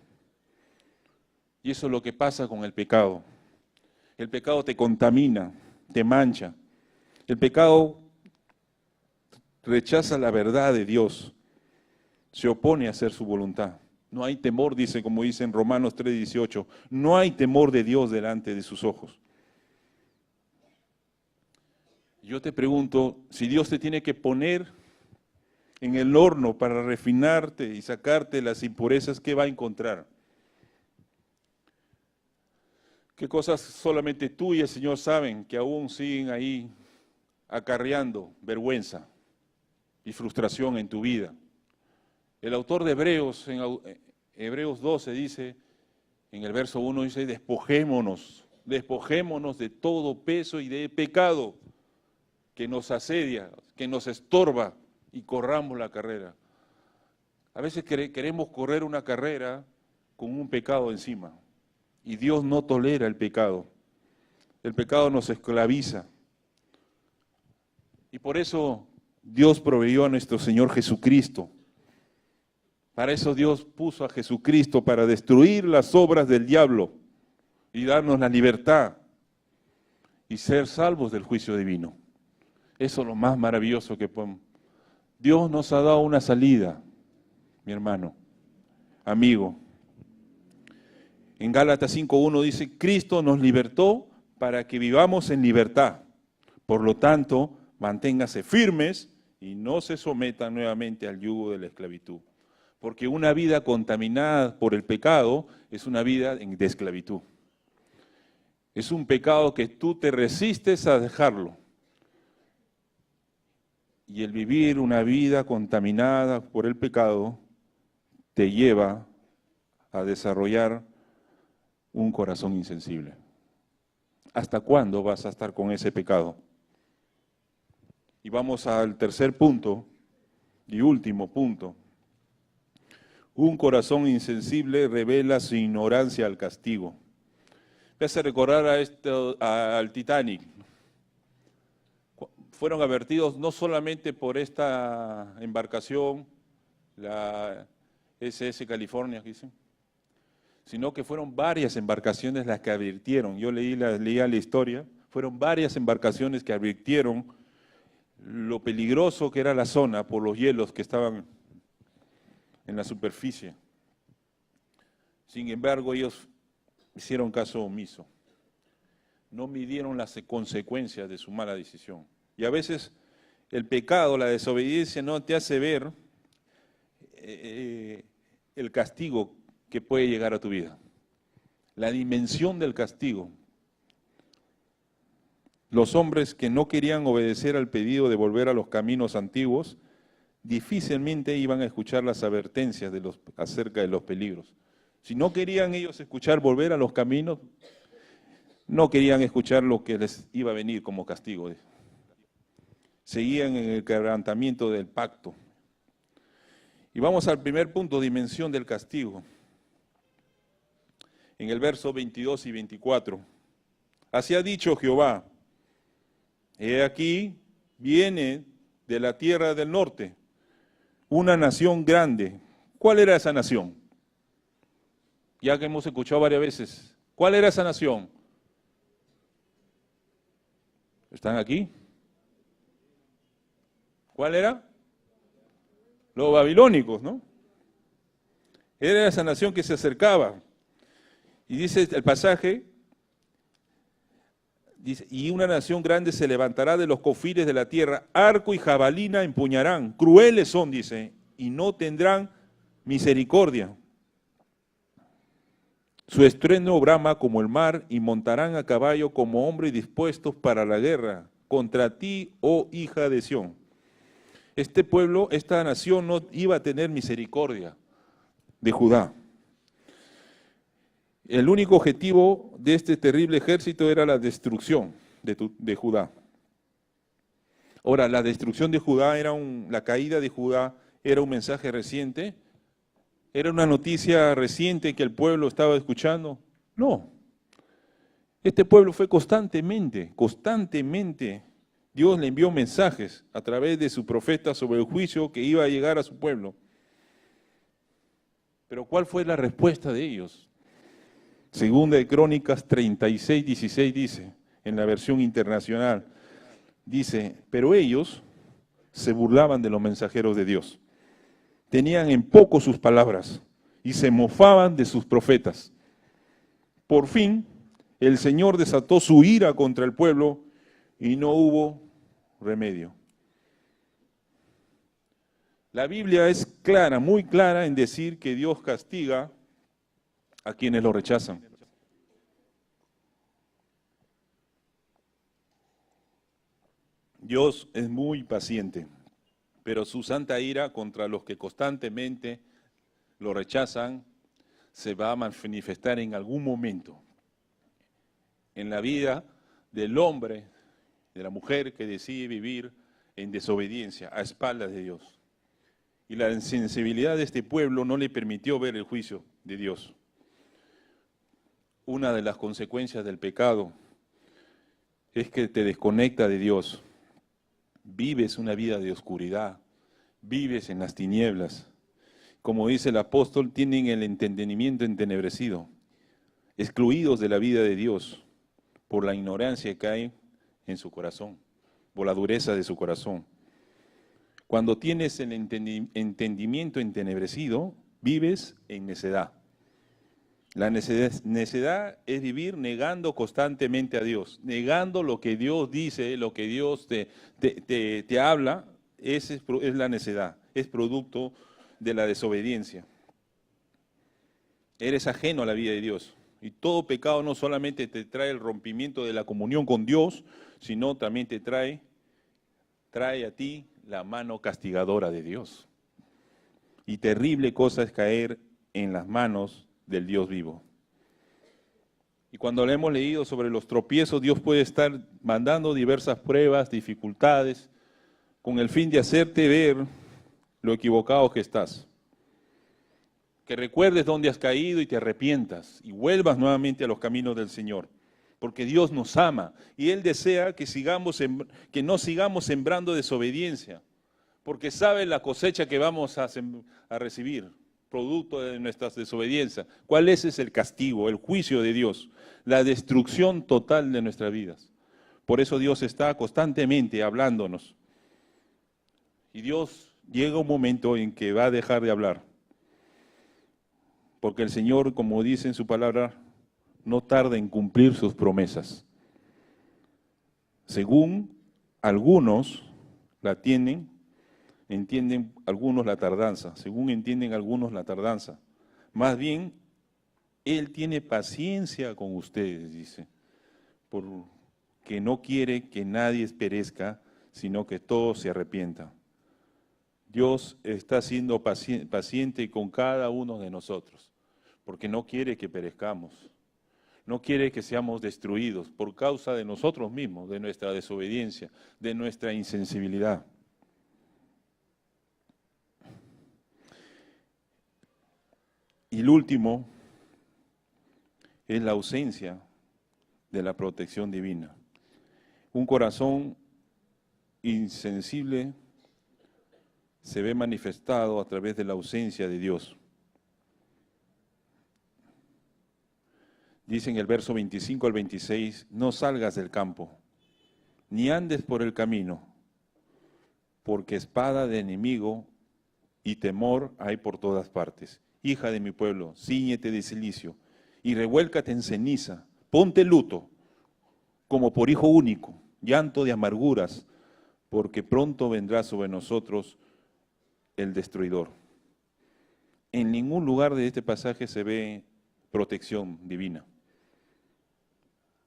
Y eso es lo que pasa con el pecado. El pecado te contamina, te mancha. El pecado rechaza la verdad de Dios, se opone a hacer su voluntad. No hay temor, dice, como dice en Romanos 3:18, no hay temor de Dios delante de sus ojos. Yo te pregunto, si Dios te tiene que poner en el horno para refinarte y sacarte las impurezas, ¿qué va a encontrar? ¿Qué cosas solamente tú y el Señor saben que aún siguen ahí acarreando vergüenza y frustración en tu vida? El autor de Hebreos, en Hebreos 12 dice, en el verso 1 dice: despojémonos de todo peso y de pecado que nos asedia, que nos estorba, y corramos la carrera. A veces queremos correr una carrera con un pecado encima, y Dios no tolera el pecado. El pecado nos esclaviza. Y por eso Dios proveyó a nuestro Señor Jesucristo. Para eso Dios puso a Jesucristo, para destruir las obras del diablo y darnos la libertad y ser salvos del juicio divino. Eso es lo más maravilloso que podemos. Dios nos ha dado una salida, mi hermano, amigo. En Gálatas 5:1 dice: Cristo nos libertó para que vivamos en libertad. Por lo tanto, manténgase firmes y no se sometan nuevamente al yugo de la esclavitud. Porque una vida contaminada por el pecado es una vida de esclavitud. Es un pecado que tú te resistes a dejarlo. Y el vivir una vida contaminada por el pecado te lleva a desarrollar un corazón insensible. ¿Hasta cuándo vas a estar con ese pecado? Y vamos al tercer punto y último punto. Un corazón insensible revela su ignorancia al castigo. Me hace recordar al Titanic. Fueron advertidos no solamente por esta embarcación, la SS California, sino que fueron varias embarcaciones las que advirtieron. Yo leía la historia, fueron varias embarcaciones que advirtieron lo peligroso que era la zona por los hielos que estaban en la superficie. Sin embargo, ellos hicieron caso omiso. No midieron las consecuencias de su mala decisión. Y a veces el pecado, la desobediencia, no te hace ver el castigo que puede llegar a tu vida. La dimensión del castigo. Los hombres que no querían obedecer al pedido de volver a los caminos antiguos, difícilmente iban a escuchar las advertencias acerca de los peligros. Si no querían ellos escuchar volver a los caminos, no querían escuchar lo que les iba a venir como castigo. Seguían en el quebrantamiento del pacto. Y vamos al primer punto, dimensión del castigo. En el verso 22 y 24. Así ha dicho Jehová, he aquí, viene de la tierra del norte una nación grande. ¿Cuál era esa nación? Ya que hemos escuchado varias veces. ¿Cuál era esa nación? ¿Están aquí? ¿Cuál era? Los babilónicos, ¿no? Era esa nación que se acercaba. Y dice el pasaje, dice, y una nación grande se levantará de los confines de la tierra, arco y jabalina empuñarán, crueles son, dice, y no tendrán misericordia. Su estruendo brama como el mar, y montarán a caballo como hombres dispuestos para la guerra, contra ti, oh hija de Sión. Este pueblo, esta nación no iba a tener misericordia de Judá. El único objetivo de este terrible ejército era la destrucción de Judá. Ahora, la destrucción de Judá la caída de Judá era un mensaje reciente, era una noticia reciente que el pueblo estaba escuchando. No, este pueblo fue constantemente, Dios le envió mensajes a través de su profeta sobre el juicio que iba a llegar a su pueblo. Pero ¿cuál fue la respuesta de ellos? Segunda de Crónicas 36, 16 dice, en la versión internacional, dice, pero ellos se burlaban de los mensajeros de Dios. Tenían en poco sus palabras y se mofaban de sus profetas. Por fin, el Señor desató su ira contra el pueblo y no hubo remedio. La Biblia es clara, muy clara en decir que Dios castiga a quienes lo rechazan. Dios es muy paciente, pero su santa ira contra los que constantemente lo rechazan se va a manifestar en algún momento en la vida del hombre, de la mujer que decide vivir en desobediencia, a espaldas de Dios. Y la insensibilidad de este pueblo no le permitió ver el juicio de Dios. Una de las consecuencias del pecado es que te desconecta de Dios. Vives una vida de oscuridad, vives en las tinieblas. Como dice el apóstol, tienen el entendimiento entenebrecido, excluidos de la vida de Dios por la ignorancia que hay en su corazón, por la dureza de su corazón. Cuando tienes el entendimiento entenebrecido, vives en necedad. La necedad es vivir negando constantemente a Dios, negando lo que Dios dice, lo que Dios te habla, es la necedad, es producto de la desobediencia. Eres ajeno a la vida de Dios. Y todo pecado no solamente te trae el rompimiento de la comunión con Dios, sino también te trae a ti la mano castigadora de Dios. Y terrible cosa es caer en las manos del Dios vivo. Y cuando le hemos leído sobre los tropiezos, Dios puede estar mandando diversas pruebas, dificultades, con el fin de hacerte ver lo equivocado que estás. Que recuerdes dónde has caído y te arrepientas y vuelvas nuevamente a los caminos del Señor. Porque Dios nos ama y Él desea que no sigamos sembrando desobediencia, porque sabe la cosecha que vamos a recibir, producto de nuestras desobediencias. ¿Cuál es el castigo, el juicio de Dios? La destrucción total de nuestras vidas. Por eso Dios está constantemente hablándonos. Y Dios llega un momento en que va a dejar de hablar. Porque el Señor, como dice en su palabra, no tarda en cumplir sus promesas. Según algunos la tienen, entienden algunos la tardanza. Según entienden algunos la tardanza. Más bien, Él tiene paciencia con ustedes, dice, porque no quiere que nadie perezca, sino que todos se arrepientan. Dios está siendo paciente con cada uno de nosotros, porque no quiere que perezcamos. No quiere que seamos destruidos por causa de nosotros mismos, de nuestra desobediencia, de nuestra insensibilidad. Y el último es la ausencia de la protección divina. Un corazón insensible se ve manifestado a través de la ausencia de Dios. Dice en el verso 25 al 26, no salgas del campo, ni andes por el camino, porque espada de enemigo y temor hay por todas partes. Hija de mi pueblo, cíñete de cilicio y revuélcate en ceniza, ponte luto, como por hijo único, llanto de amarguras, porque pronto vendrá sobre nosotros el destruidor. En ningún lugar de este pasaje se ve protección divina.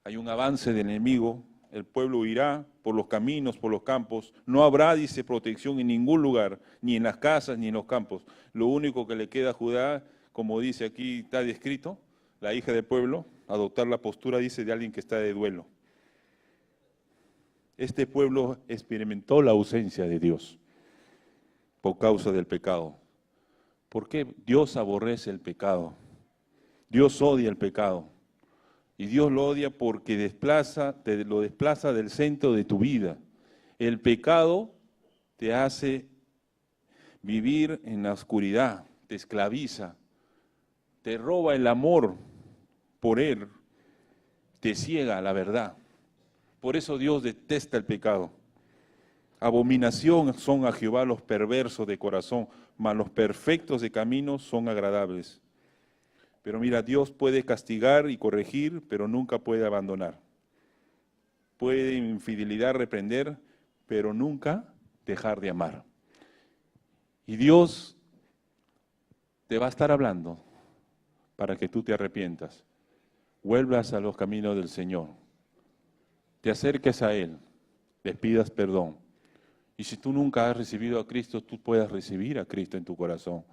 Hay un avance del enemigo, el pueblo huirá por los caminos, por los campos, no habrá, dice, protección en ningún lugar, ni en las casas, ni en los campos. Lo único que le queda a Judá, como dice aquí, está descrito, la hija del pueblo, adoptar la postura, dice, de alguien que está de duelo. Este pueblo experimentó la ausencia de Dios por causa del pecado. ¿Por qué? Dios aborrece el pecado. Dios odia el pecado. Y Dios lo odia porque lo desplaza del centro de tu vida. El pecado te hace vivir en la oscuridad, te esclaviza, te roba el amor por Él, te ciega a la verdad. Por eso Dios detesta el pecado. Abominación son a Jehová los perversos de corazón, mas los perfectos de camino son agradables. Pero mira, Dios puede castigar y corregir, pero nunca puede abandonar. Puede infidelidad reprender, pero nunca dejar de amar. Y Dios te va a estar hablando para que tú te arrepientas, vuelvas a los caminos del Señor, te acerques a Él, les pidas perdón. Y si tú nunca has recibido a Cristo, tú puedas recibir a Cristo en tu corazón.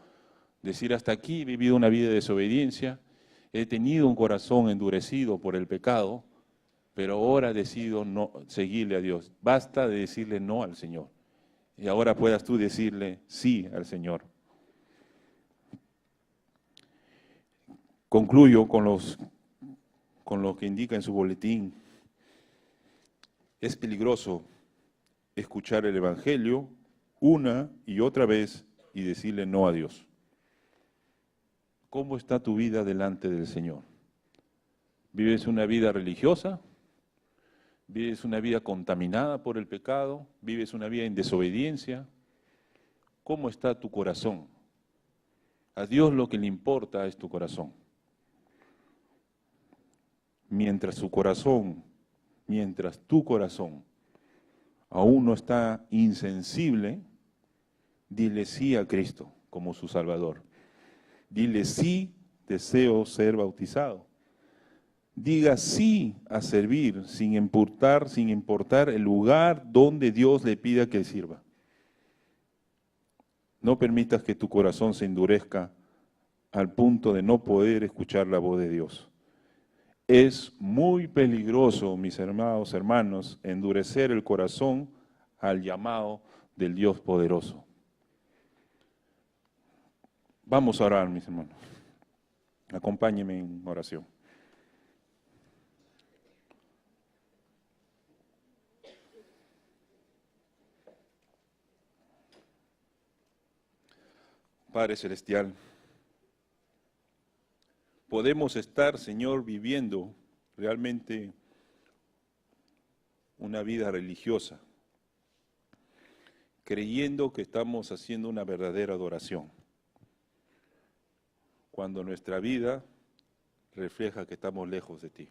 Decir, hasta aquí he vivido una vida de desobediencia, he tenido un corazón endurecido por el pecado, pero ahora decido no seguirle a Dios. Basta de decirle no al Señor. Y ahora puedas tú decirle sí al Señor. Concluyo con lo que indica en su boletín. Es peligroso escuchar el Evangelio una y otra vez y decirle no a Dios. ¿Cómo está tu vida delante del Señor? ¿Vives una vida religiosa? ¿Vives una vida contaminada por el pecado? ¿Vives una vida en desobediencia? ¿Cómo está tu corazón? A Dios lo que le importa es tu corazón. Mientras tu corazón aún no está insensible, dile sí a Cristo como su Salvador. Dile sí, deseo ser bautizado. Diga sí a servir sin importar el lugar donde Dios le pida que sirva. No permitas que tu corazón se endurezca al punto de no poder escuchar la voz de Dios. Es muy peligroso, mis amados hermanos, endurecer el corazón al llamado del Dios poderoso. Vamos a orar, mis hermanos. Acompáñenme en oración. Padre Celestial, podemos estar, Señor, viviendo realmente una vida religiosa, creyendo que estamos haciendo una verdadera adoración, cuando nuestra vida refleja que estamos lejos de ti.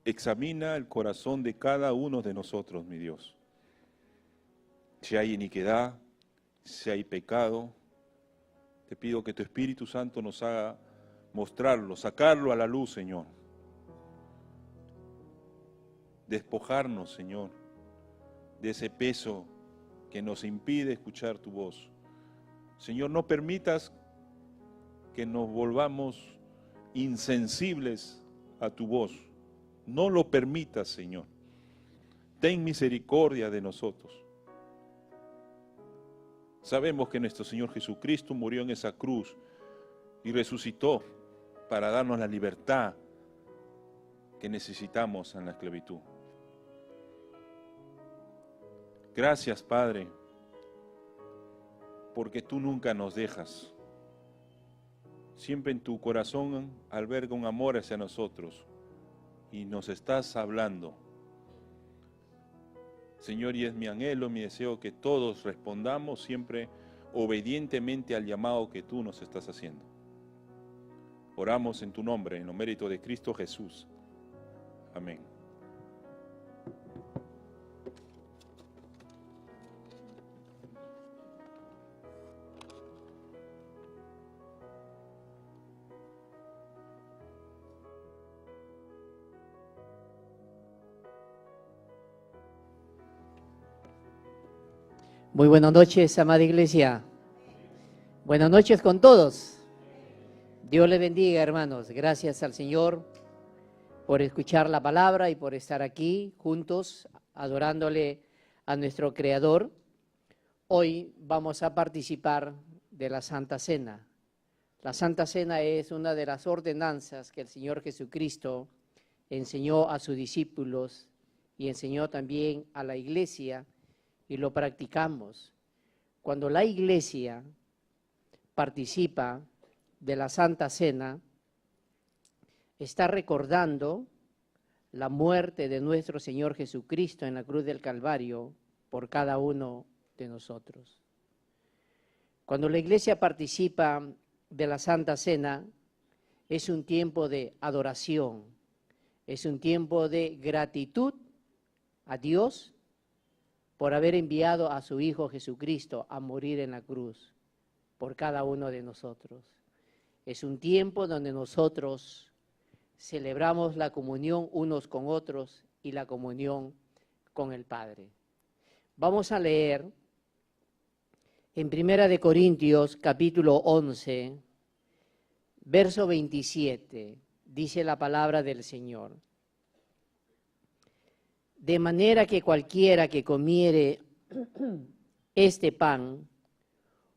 Examina el corazón de cada uno de nosotros, mi Dios. Si hay iniquidad, si hay pecado, te pido que tu Espíritu Santo nos haga mostrarlo, sacarlo a la luz, Señor. Despojarnos, Señor, de ese peso que nos impide escuchar tu voz. Señor, no permitas que nos volvamos insensibles a tu voz. No lo permitas, Señor. Ten misericordia de nosotros. Sabemos que nuestro Señor Jesucristo murió en esa cruz y resucitó para darnos la libertad que necesitamos en la esclavitud. Gracias, Padre, porque tú nunca nos dejas. Siempre en tu corazón alberga un amor hacia nosotros y nos estás hablando. Señor, y es mi anhelo, mi deseo que todos respondamos siempre obedientemente al llamado que tú nos estás haciendo. Oramos en tu nombre, en el mérito de Cristo Jesús. Amén. Muy buenas noches, amada iglesia. Buenas noches con todos. Dios les bendiga, hermanos. Gracias al Señor por escuchar la palabra y por estar aquí juntos adorándole a nuestro Creador. Hoy vamos a participar de la Santa Cena. La Santa Cena es una de las ordenanzas que el Señor Jesucristo enseñó a sus discípulos y enseñó también a la iglesia, y lo practicamos. Cuando la iglesia participa de la Santa Cena, está recordando la muerte de nuestro Señor Jesucristo en la cruz del Calvario por cada uno de nosotros. Cuando la iglesia participa de la Santa Cena, es un tiempo de adoración, es un tiempo de gratitud a Dios por haber enviado a su Hijo Jesucristo a morir en la cruz por cada uno de nosotros. Es un tiempo donde nosotros celebramos la comunión unos con otros y la comunión con el Padre. Vamos a leer en 1 Corintios capítulo 11, verso 27, dice la palabra del Señor. De manera que cualquiera que comiere este pan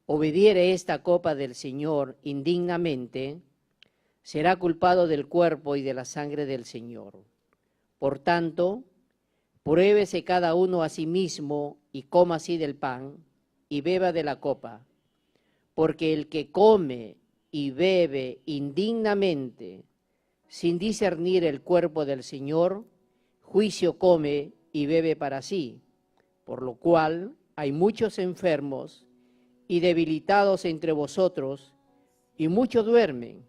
o bebiere esta copa del Señor indignamente, será culpado del cuerpo y de la sangre del Señor. Por tanto, pruébese cada uno a sí mismo y coma así del pan y beba de la copa, porque el que come y bebe indignamente, sin discernir el cuerpo del Señor, juicio come y bebe para sí, por lo cual hay muchos enfermos y debilitados entre vosotros, y muchos duermen.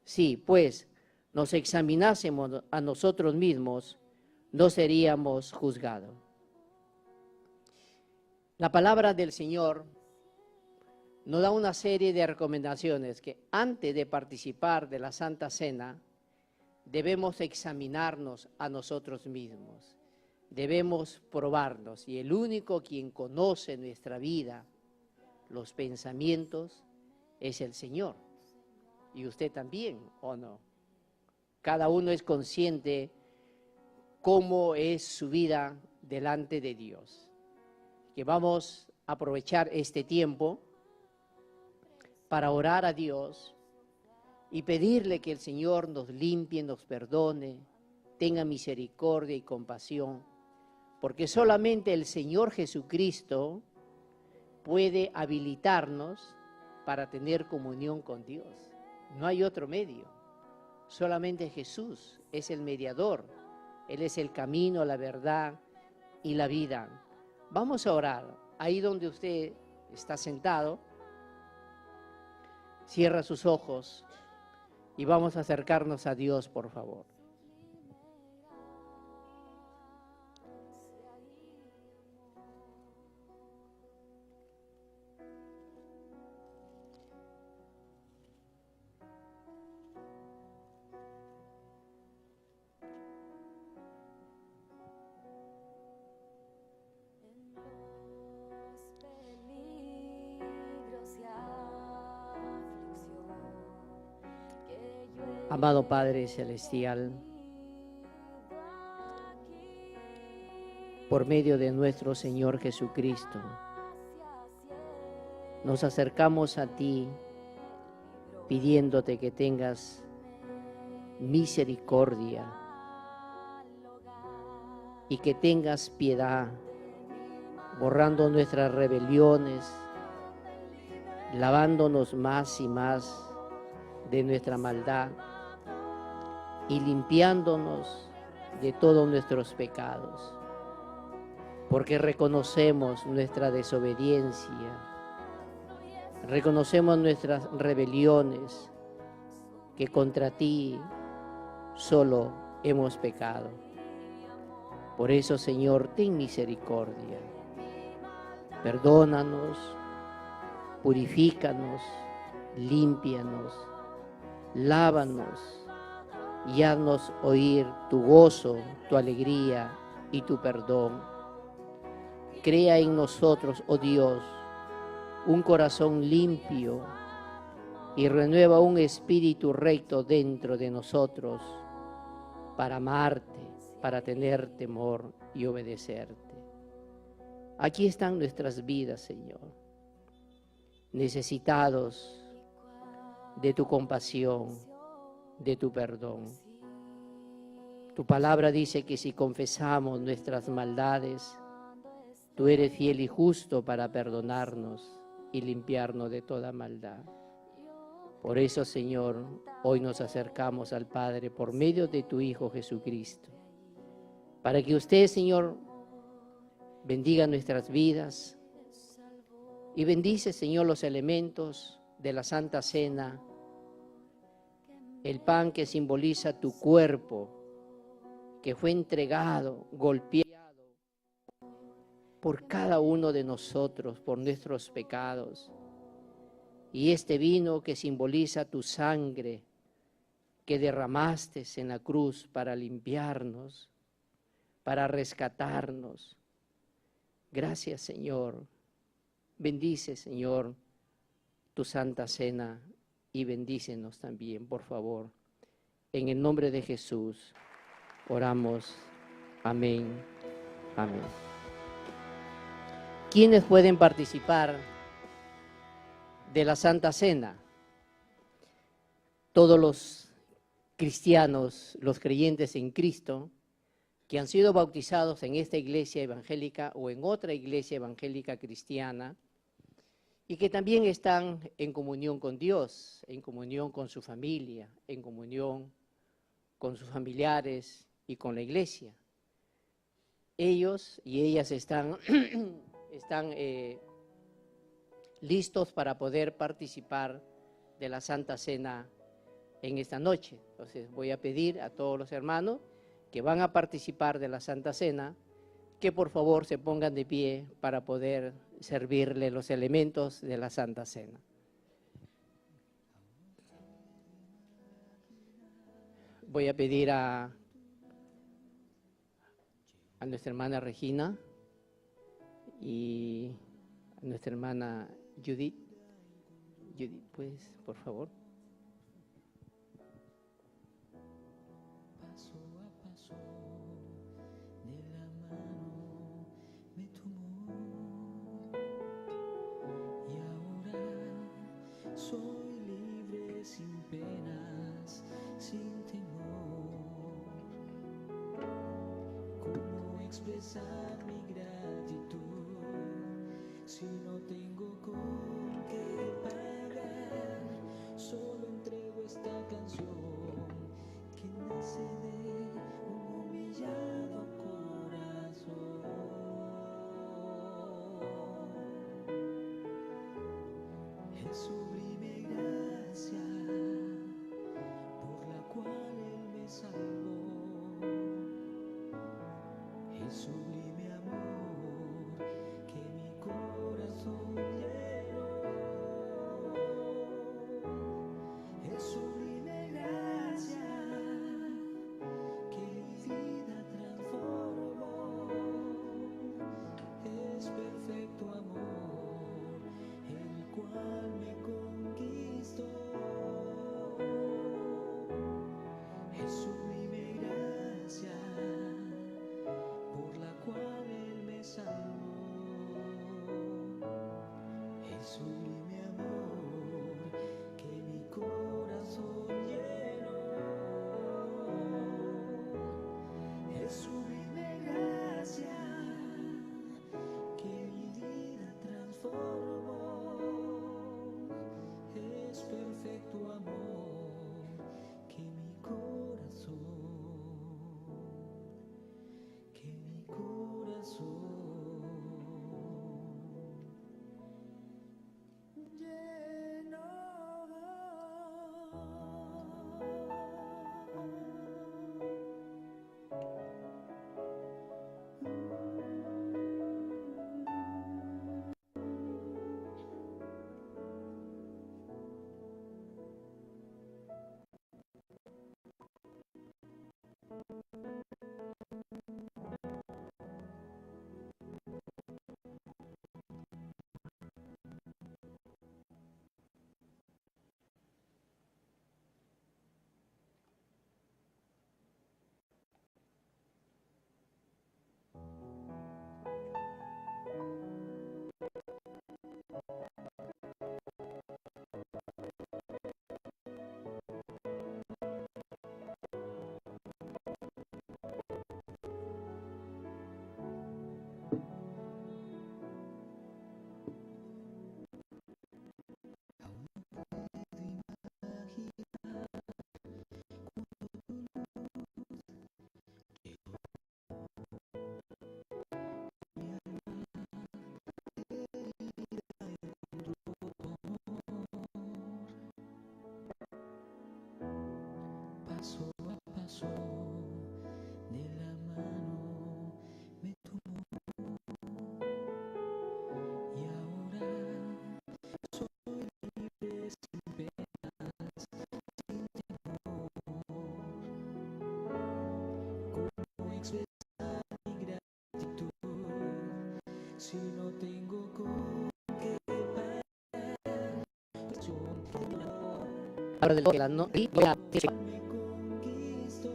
Si, pues, nos examinásemos a nosotros mismos, no seríamos juzgados. La palabra del Señor nos da una serie de recomendaciones que antes de participar de la Santa Cena, debemos examinarnos a nosotros mismos, debemos probarnos, y el único quien conoce nuestra vida, los pensamientos, es el Señor. Y usted también, ¿o no? Cada uno es consciente cómo es su vida delante de Dios. Que vamos a aprovechar este tiempo para orar a Dios y pedirle que el Señor nos limpie, nos perdone, tenga misericordia y compasión, porque solamente el Señor Jesucristo puede habilitarnos para tener comunión con Dios. No hay otro medio, solamente Jesús es el mediador, Él es el camino, la verdad y la vida. Vamos a orar, ahí donde usted está sentado, cierra sus ojos y vamos a acercarnos a Dios, por favor. Que llueve Amado Padre Celestial, por medio de nuestro Señor Jesucristo, nos acercamos a ti pidiéndote que tengas misericordia y que tengas piedad, borrando nuestras rebeliones, lavándonos más y más de nuestra maldad y limpiándonos de todos nuestros pecados, porque reconocemos nuestra desobediencia, reconocemos nuestras rebeliones, que contra ti solo hemos pecado. Por eso, Señor, ten misericordia, perdónanos, purifícanos, límpianos, lávanos y haznos oír tu gozo, tu alegría y tu perdón. Crea en nosotros, oh Dios, un corazón limpio y renueva un espíritu recto dentro de nosotros para amarte, para tener temor y obedecerte. Aquí están nuestras vidas, Señor, necesitados de tu compasión, de tu perdón. Tu palabra dice que si confesamos nuestras maldades, tú eres fiel y justo para perdonarnos y limpiarnos de toda maldad. Por eso, Señor, hoy nos acercamos al Padre por medio de tu Hijo Jesucristo, para que usted, Señor, bendiga nuestras vidas y bendice, Señor, los elementos de la Santa Cena, el pan que simboliza tu cuerpo, que fue entregado, golpeado por cada uno de nosotros, por nuestros pecados. Y este vino que simboliza tu sangre, que derramaste en la cruz para limpiarnos, para rescatarnos. Gracias, Señor. Bendice, Señor, tu Santa Cena y bendícenos también, por favor. En el nombre de Jesús oramos. Amén. Amén. ¿Quiénes pueden participar de la Santa Cena? Todos los cristianos, los creyentes en Cristo, que han sido bautizados en esta iglesia evangélica o en otra iglesia evangélica cristiana, y que también están en comunión con Dios, en comunión con su familia, en comunión con sus familiares y con la iglesia. Ellos y ellas están listos para poder participar de la Santa Cena en esta noche. Entonces voy a pedir a todos los hermanos que van a participar de la Santa Cena que por favor se pongan de pie para poder servirle los elementos de la Santa Cena. Voy a pedir a nuestra hermana Regina y a nuestra hermana Judith. Judith, pues, por favor. Paso a paso, de la mano me tomó, y ahora soy libre sin penas, sin temor. ¿Cómo expresar mi gratitud si no tengo con qué pagar? Solo entrego esta canción que nace de un humillado corazón. Es sublime gracia por la cual Él me salvó. Es sublime amor que mi corazón llenó. Es sublime gracia que mi vida transformó. Es perfecto amor el cual me sublime amor que mi corazón llenó. Es sublime gracia que mi vida transformó. Es perfecto amor que mi corazón paso a paso de la mano me tomó y ahora soy libre sin penas, sin temor. ¿Cómo expresar mi gratitud si no tengo con qué pagar? Palabra del Señor, no- y voy a- Me conquistó.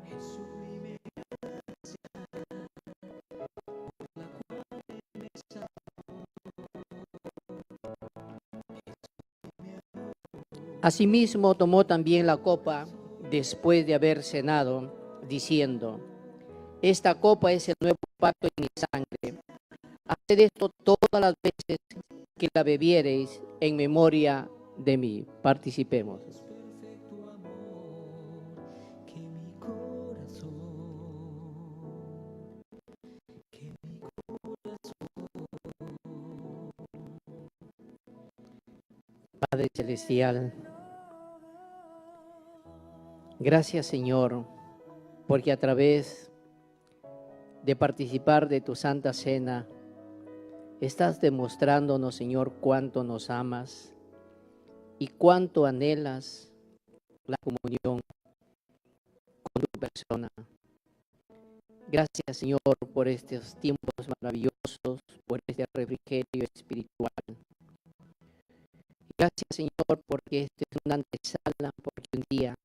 Es sublime Asimismo tomó también la copa después de haber cenado, diciendo: Esta copa es el nuevo pacto en mi sangre. Haced esto todas las veces que la bebiereis en memoria de mí. Participemos. perfecto amor que mi corazón, que mi Padre Celestial, gracias Señor, porque a través de participar de tu Santa Cena, estás demostrándonos, Señor, cuánto nos amas y cuánto anhelas la comunión con tu persona. Gracias, Señor, por estos tiempos maravillosos, por este refrigerio espiritual. Gracias, Señor, porque este es una antesala, porque un día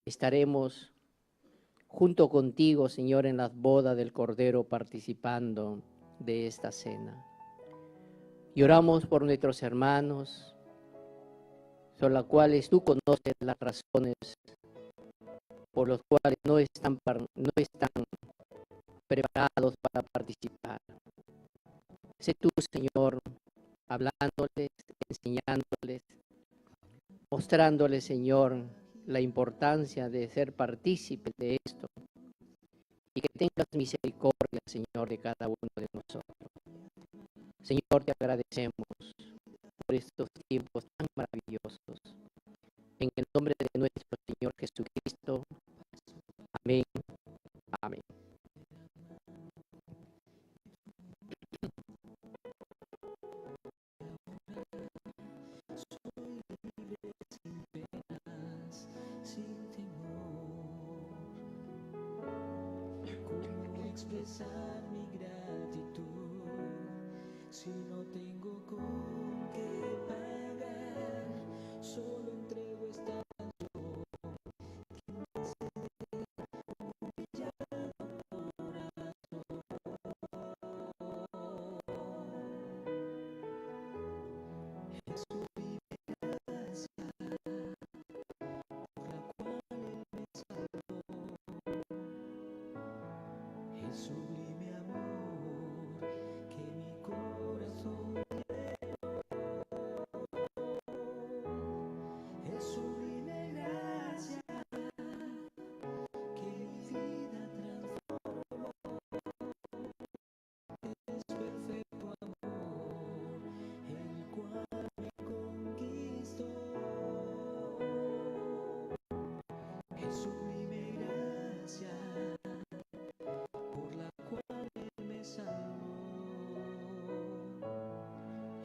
estaremos junto contigo, Señor, en las bodas del Cordero, participando de esta cena. Y oramos por nuestros hermanos, sobre las cuales tú conoces las razones por las cuales no están preparados para participar. Sé tú, Señor, hablándoles, enseñándoles, mostrándoles, Señor, la importancia de ser partícipes de esto y que tengas misericordia, Señor, de cada uno de nosotros. Señor, te agradecemos por estos tiempos tan maravillosos. Jesucristo. Amén. Amén. Sin temor, ¿cómo expresar mi gratitud si no tengo con qué pagar? Solo entrego esta canción que me hace Jesús, mi gracia, por la cual Él me salvó. El sublime amor que mi corazón llenó. El sublime gracia que mi vida transformó. Es perfecto amor, el cual me conquistó. El sublime gracia por la cual Él me salvó.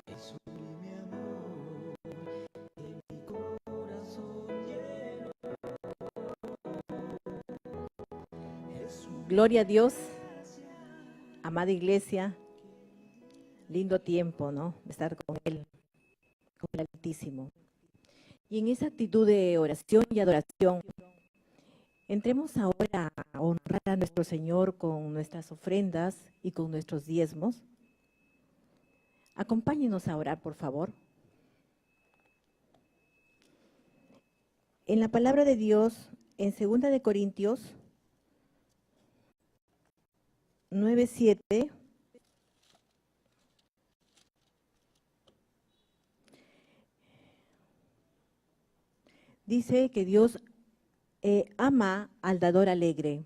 El sublime amor que mi corazón llenó. El sublime Gloria a Dios, amada iglesia, lindo tiempo, ¿no? De estar con Él, con el Altísimo. Y en esa actitud de oración y adoración, entremos ahora a honrar a nuestro Señor con nuestras ofrendas y con nuestros diezmos. Acompáñenos a orar, por favor. En la palabra de Dios, en 2 de Corintios 9:7, dice que Dios ama al dador alegre.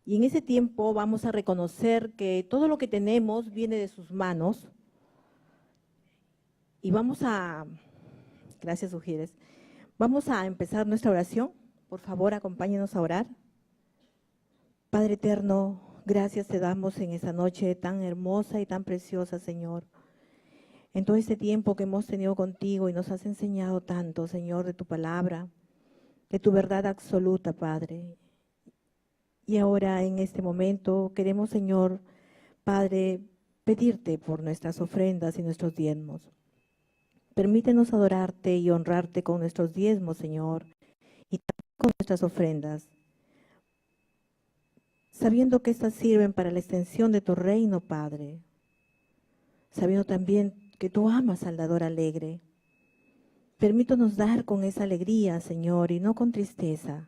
Y en ese tiempo vamos a reconocer que todo lo que tenemos viene de sus manos. Y vamos a, gracias Ujieres, vamos a empezar nuestra oración. Por favor, acompáñenos a orar. Padre eterno, gracias te damos en esa noche tan hermosa y tan preciosa, Señor. En todo este tiempo que hemos tenido contigo y nos has enseñado tanto, Señor, de tu palabra, de tu verdad absoluta, Padre. Y ahora, en este momento, queremos, Señor, Padre, pedirte por nuestras ofrendas y nuestros diezmos. Permítenos adorarte y honrarte con nuestros diezmos, Señor, y también con nuestras ofrendas, sabiendo que estas sirven para la extensión de tu reino, Padre, sabiendo también que tú amas al dador alegre. Permítanos dar con esa alegría, Señor, y no con tristeza,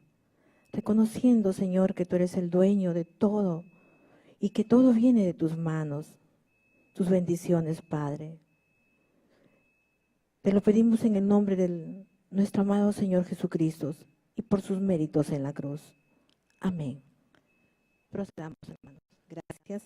reconociendo, Señor, que tú eres el dueño de todo y que todo viene de tus manos, tus bendiciones, Padre. Te lo pedimos en el nombre de nuestro amado Señor Jesucristo y por sus méritos en la cruz. Amén. Procedamos, hermanos. Gracias.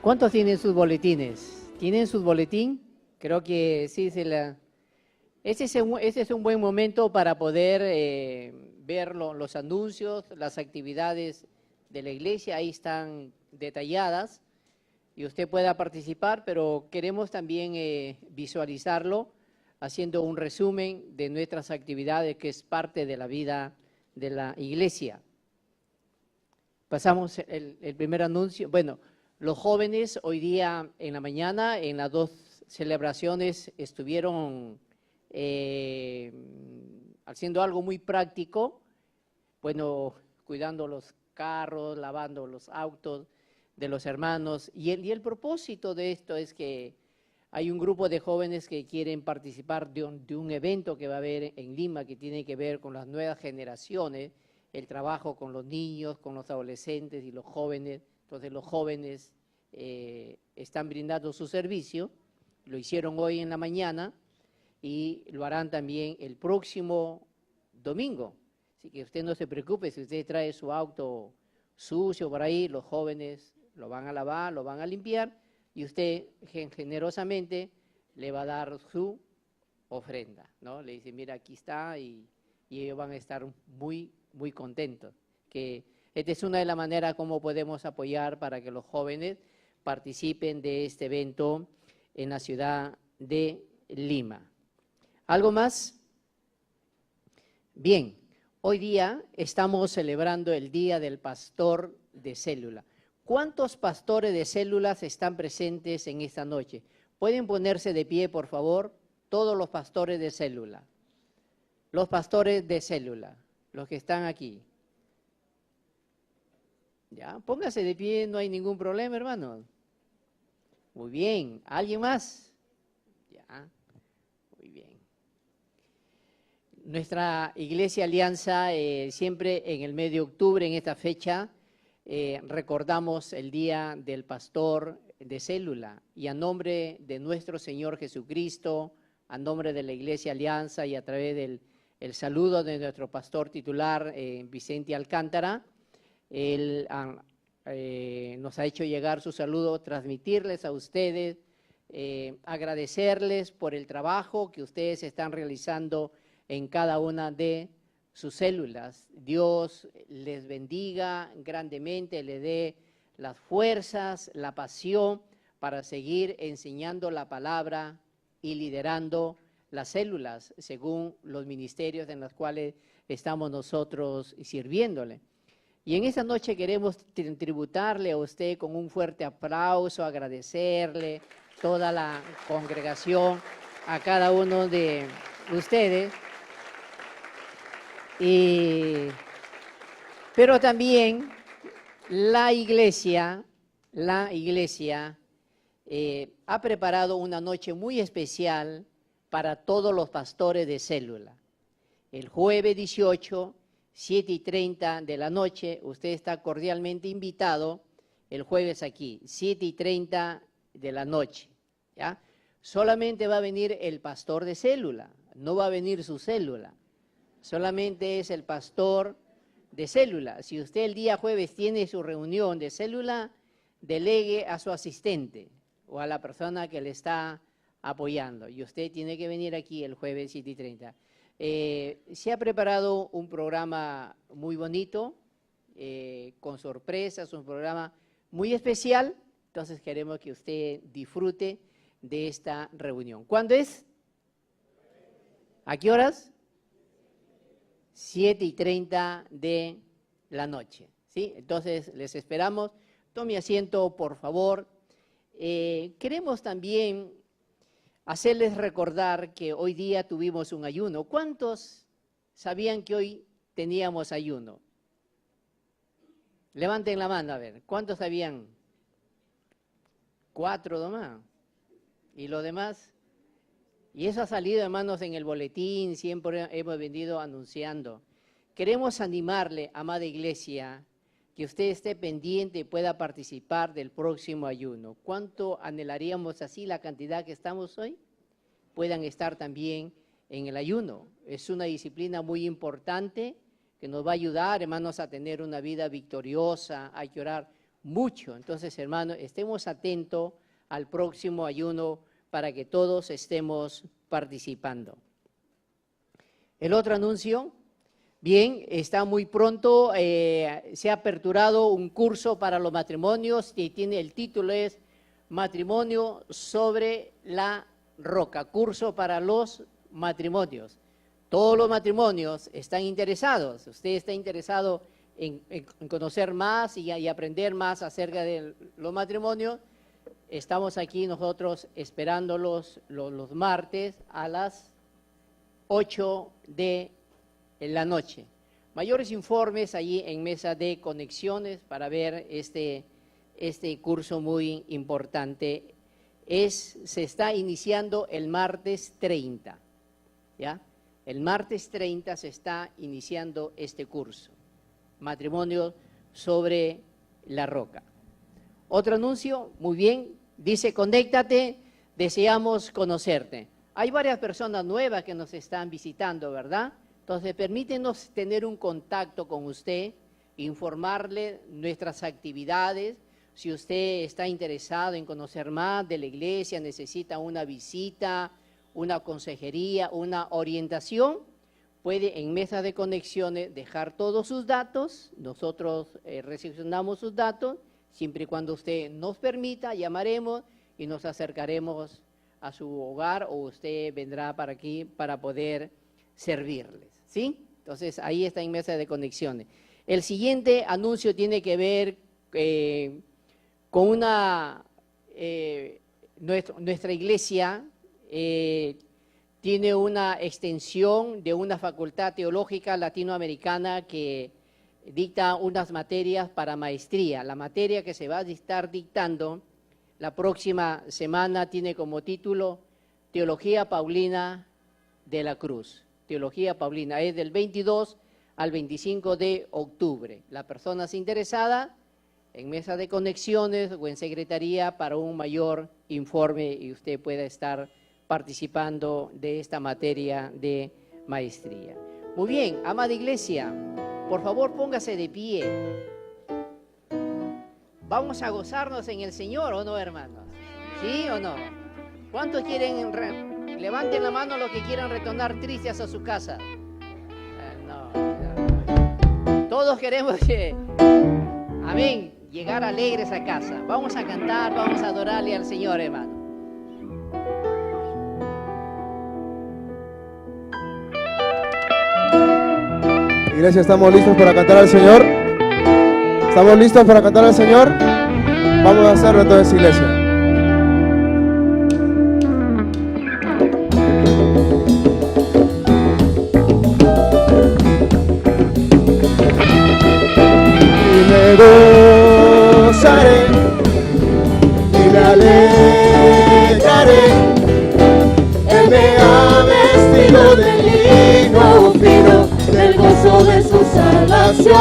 ¿Cuántos tienen sus boletines? ¿Tienen su boletín? Creo que sí, ese es un buen momento para poder ver los anuncios, las actividades de la iglesia, ahí están detalladas y usted pueda participar, pero queremos también visualizarlo haciendo un resumen de nuestras actividades que es parte de la vida de la iglesia. Pasamos el primer anuncio. Bueno, los jóvenes hoy día en la mañana en las dos celebraciones estuvieron haciendo algo muy práctico, bueno, cuidando los carros, lavando los autos de los hermanos. Y el propósito de esto es que hay un grupo de jóvenes que quieren participar de un evento que va a haber en Lima que tiene que ver con las nuevas generaciones, el trabajo con los niños, con los adolescentes y los jóvenes. Entonces los jóvenes están brindando su servicio, lo hicieron hoy en la mañana y lo harán también el próximo domingo. Así que usted no se preocupe, si usted trae su auto sucio por ahí, los jóvenes lo van a lavar, lo van a limpiar y usted generosamente le va a dar su ofrenda, ¿no? Le dice, mira, aquí está y ellos van a estar muy, muy contentos. Que esta es una de las maneras como podemos apoyar para que los jóvenes participen de este evento en la ciudad de Lima. ¿Algo más? Bien, hoy día estamos celebrando el Día del Pastor de Célula. ¿Cuántos pastores de células están presentes en esta noche? ¿Pueden ponerse de pie, por favor? Todos los pastores de célula. Los pastores de célula, los que están aquí. Ya, póngase de pie, no hay ningún problema, hermano. Muy bien, ¿alguien más? Ya, muy bien. Nuestra Iglesia Alianza, siempre en el mes de octubre, en esta fecha, recordamos el Día del Pastor de Célula. Y a nombre de nuestro Señor Jesucristo, a nombre de la Iglesia Alianza y a través del saludo de nuestro pastor titular, Vicente Alcántara, él nos ha hecho llegar su saludo, transmitirles a ustedes, agradecerles por el trabajo que ustedes están realizando en cada una de sus células. Dios les bendiga grandemente, le dé las fuerzas, la pasión para seguir enseñando la palabra y liderando las células según los ministerios en los cuales estamos nosotros sirviéndole. Y en esta noche queremos tributarle a usted con un fuerte aplauso, agradecerle toda la congregación, a cada uno de ustedes. Pero también la iglesia ha preparado una noche muy especial para todos los pastores de célula. El jueves 18, 7:30 de la noche, usted está cordialmente invitado el jueves aquí, 7:30 de la noche, ¿ya? Solamente va a venir el pastor de célula, no va a venir su célula, solamente es el pastor de célula. Si usted el día jueves tiene su reunión de célula, delegue a su asistente o a la persona que le está apoyando. Y usted tiene que venir aquí el jueves 7:30. Se ha preparado un programa muy bonito, con sorpresas, un programa muy especial. Entonces queremos que usted disfrute de esta reunión. ¿Cuándo es? ¿A qué horas? 7:30 de la noche, ¿sí? Entonces les esperamos. Tome asiento, por favor. Queremos también hacerles recordar que hoy día tuvimos un ayuno. ¿Cuántos sabían que hoy teníamos ayuno? Levanten la mano, a ver. ¿Cuántos sabían? 4 nomás. ¿Y los demás? Y eso ha salido, hermanos, en el boletín, siempre hemos venido anunciando. Queremos animarle, amada iglesia, que usted esté pendiente y pueda participar del próximo ayuno. ¿Cuánto anhelaríamos así la cantidad que estamos hoy? Puedan estar también en el ayuno. Es una disciplina muy importante que nos va a ayudar, hermanos, a tener una vida victoriosa. Hay que orar mucho. Entonces, hermanos, estemos atentos al próximo ayuno para que todos estemos participando. El otro anuncio, bien, está muy pronto, se ha aperturado un curso para los matrimonios y el título es Matrimonio sobre la roca, curso para los matrimonios. Todos los matrimonios están interesados, usted está interesado en conocer más y aprender más acerca de los matrimonios. Estamos aquí nosotros esperándolos los martes a las 8 de la noche. Mayores informes allí en Mesa de Conexiones para ver este curso muy importante. Se está iniciando el martes 30, ¿ya? El martes 30 se está iniciando este curso, Matrimonio sobre la roca. Otro anuncio, muy bien, dice, conéctate, deseamos conocerte. Hay varias personas nuevas que nos están visitando, ¿verdad? Entonces, permítenos tener un contacto con usted, informarle nuestras actividades. Si usted está interesado en conocer más de la iglesia, necesita una visita, una consejería, una orientación, puede en Mesa de Conexiones dejar todos sus datos. Nosotros recepcionamos sus datos. Siempre y cuando usted nos permita, llamaremos y nos acercaremos a su hogar o usted vendrá para aquí para poder servirles, ¿sí? Entonces, ahí está en Mesa de Conexiones. El siguiente anuncio tiene que ver con nuestra iglesia tiene una extensión de una facultad teológica latinoamericana que dicta unas materias para maestría. La materia que se va a estar dictando la próxima semana tiene como título Teología Paulina de la Cruz. Teología Paulina, es del 22 al 25 de octubre. Las personas interesadas en Mesa de Conexiones o en Secretaría para un mayor informe y usted pueda estar participando de esta materia de maestría. Muy bien, amada iglesia, por favor póngase de pie. Vamos a gozarnos en el Señor, ¿o no, hermanos? ¿Sí o no? ¿Cuántos quieren, levanten la mano los que quieran retornar tristes a su casa? No. Todos queremos, amén, llegar alegres a casa. Vamos a cantar, vamos a adorarle al Señor, hermano. Iglesia, ¿estamos listos para cantar al Señor? ¿Estamos listos para cantar al Señor? Vamos a hacerlo entonces, iglesia. Y me gozaré y me alegraré. Él me ha vestido de lino fino, del gozo de su salvación,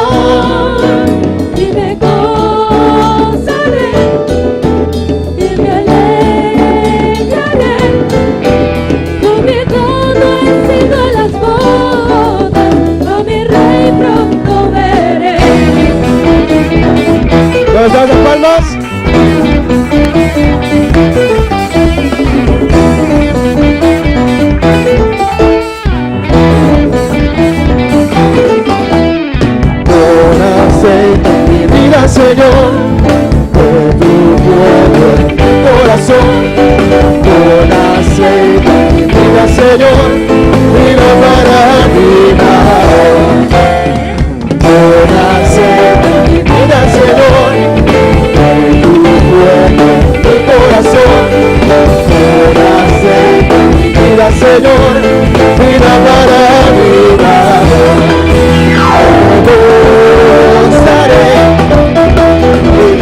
y me gozaré y me alegraré, con mi todo he sido las bodas, a mi rey pronto veré. ¿Dónde están las palmas? Mi vida, Señor, de tu fuego en mi corazón, con aceite mi vida, Señor, vino para vida. Con aceite mi vida, Señor, de tu fuego en mi corazón, con aceite mi vida, Señor, vino para vida. Y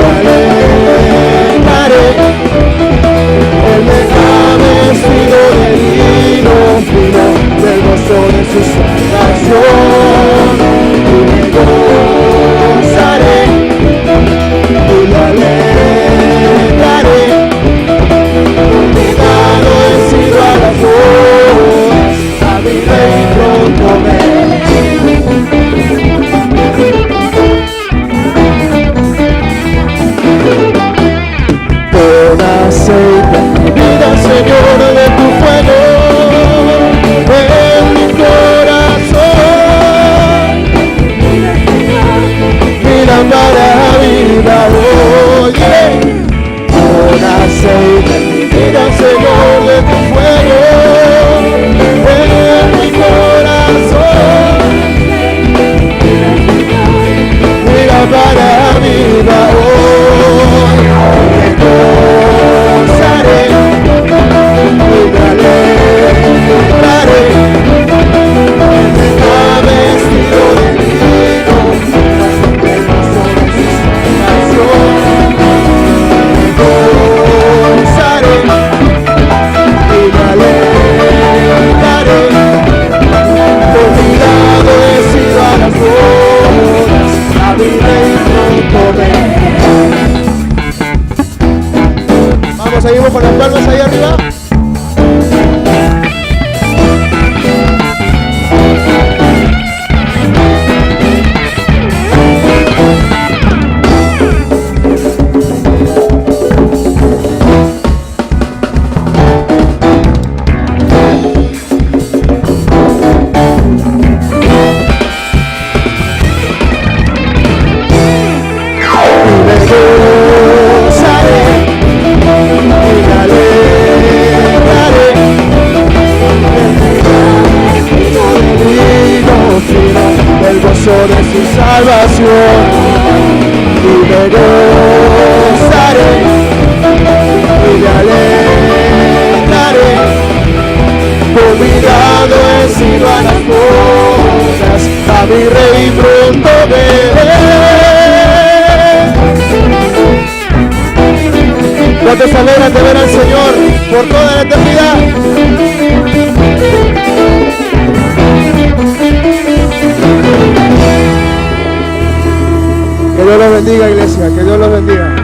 seguimos con las palmas ahí arriba. El gozo de su salvación y me gozaré y me alegraré, convidado he sido a las bodas, a mi rey pronto veré. ¿Cuántos se alegran de ver al Señor por toda la eternidad? Que Dios los bendiga, iglesia, que Dios los bendiga.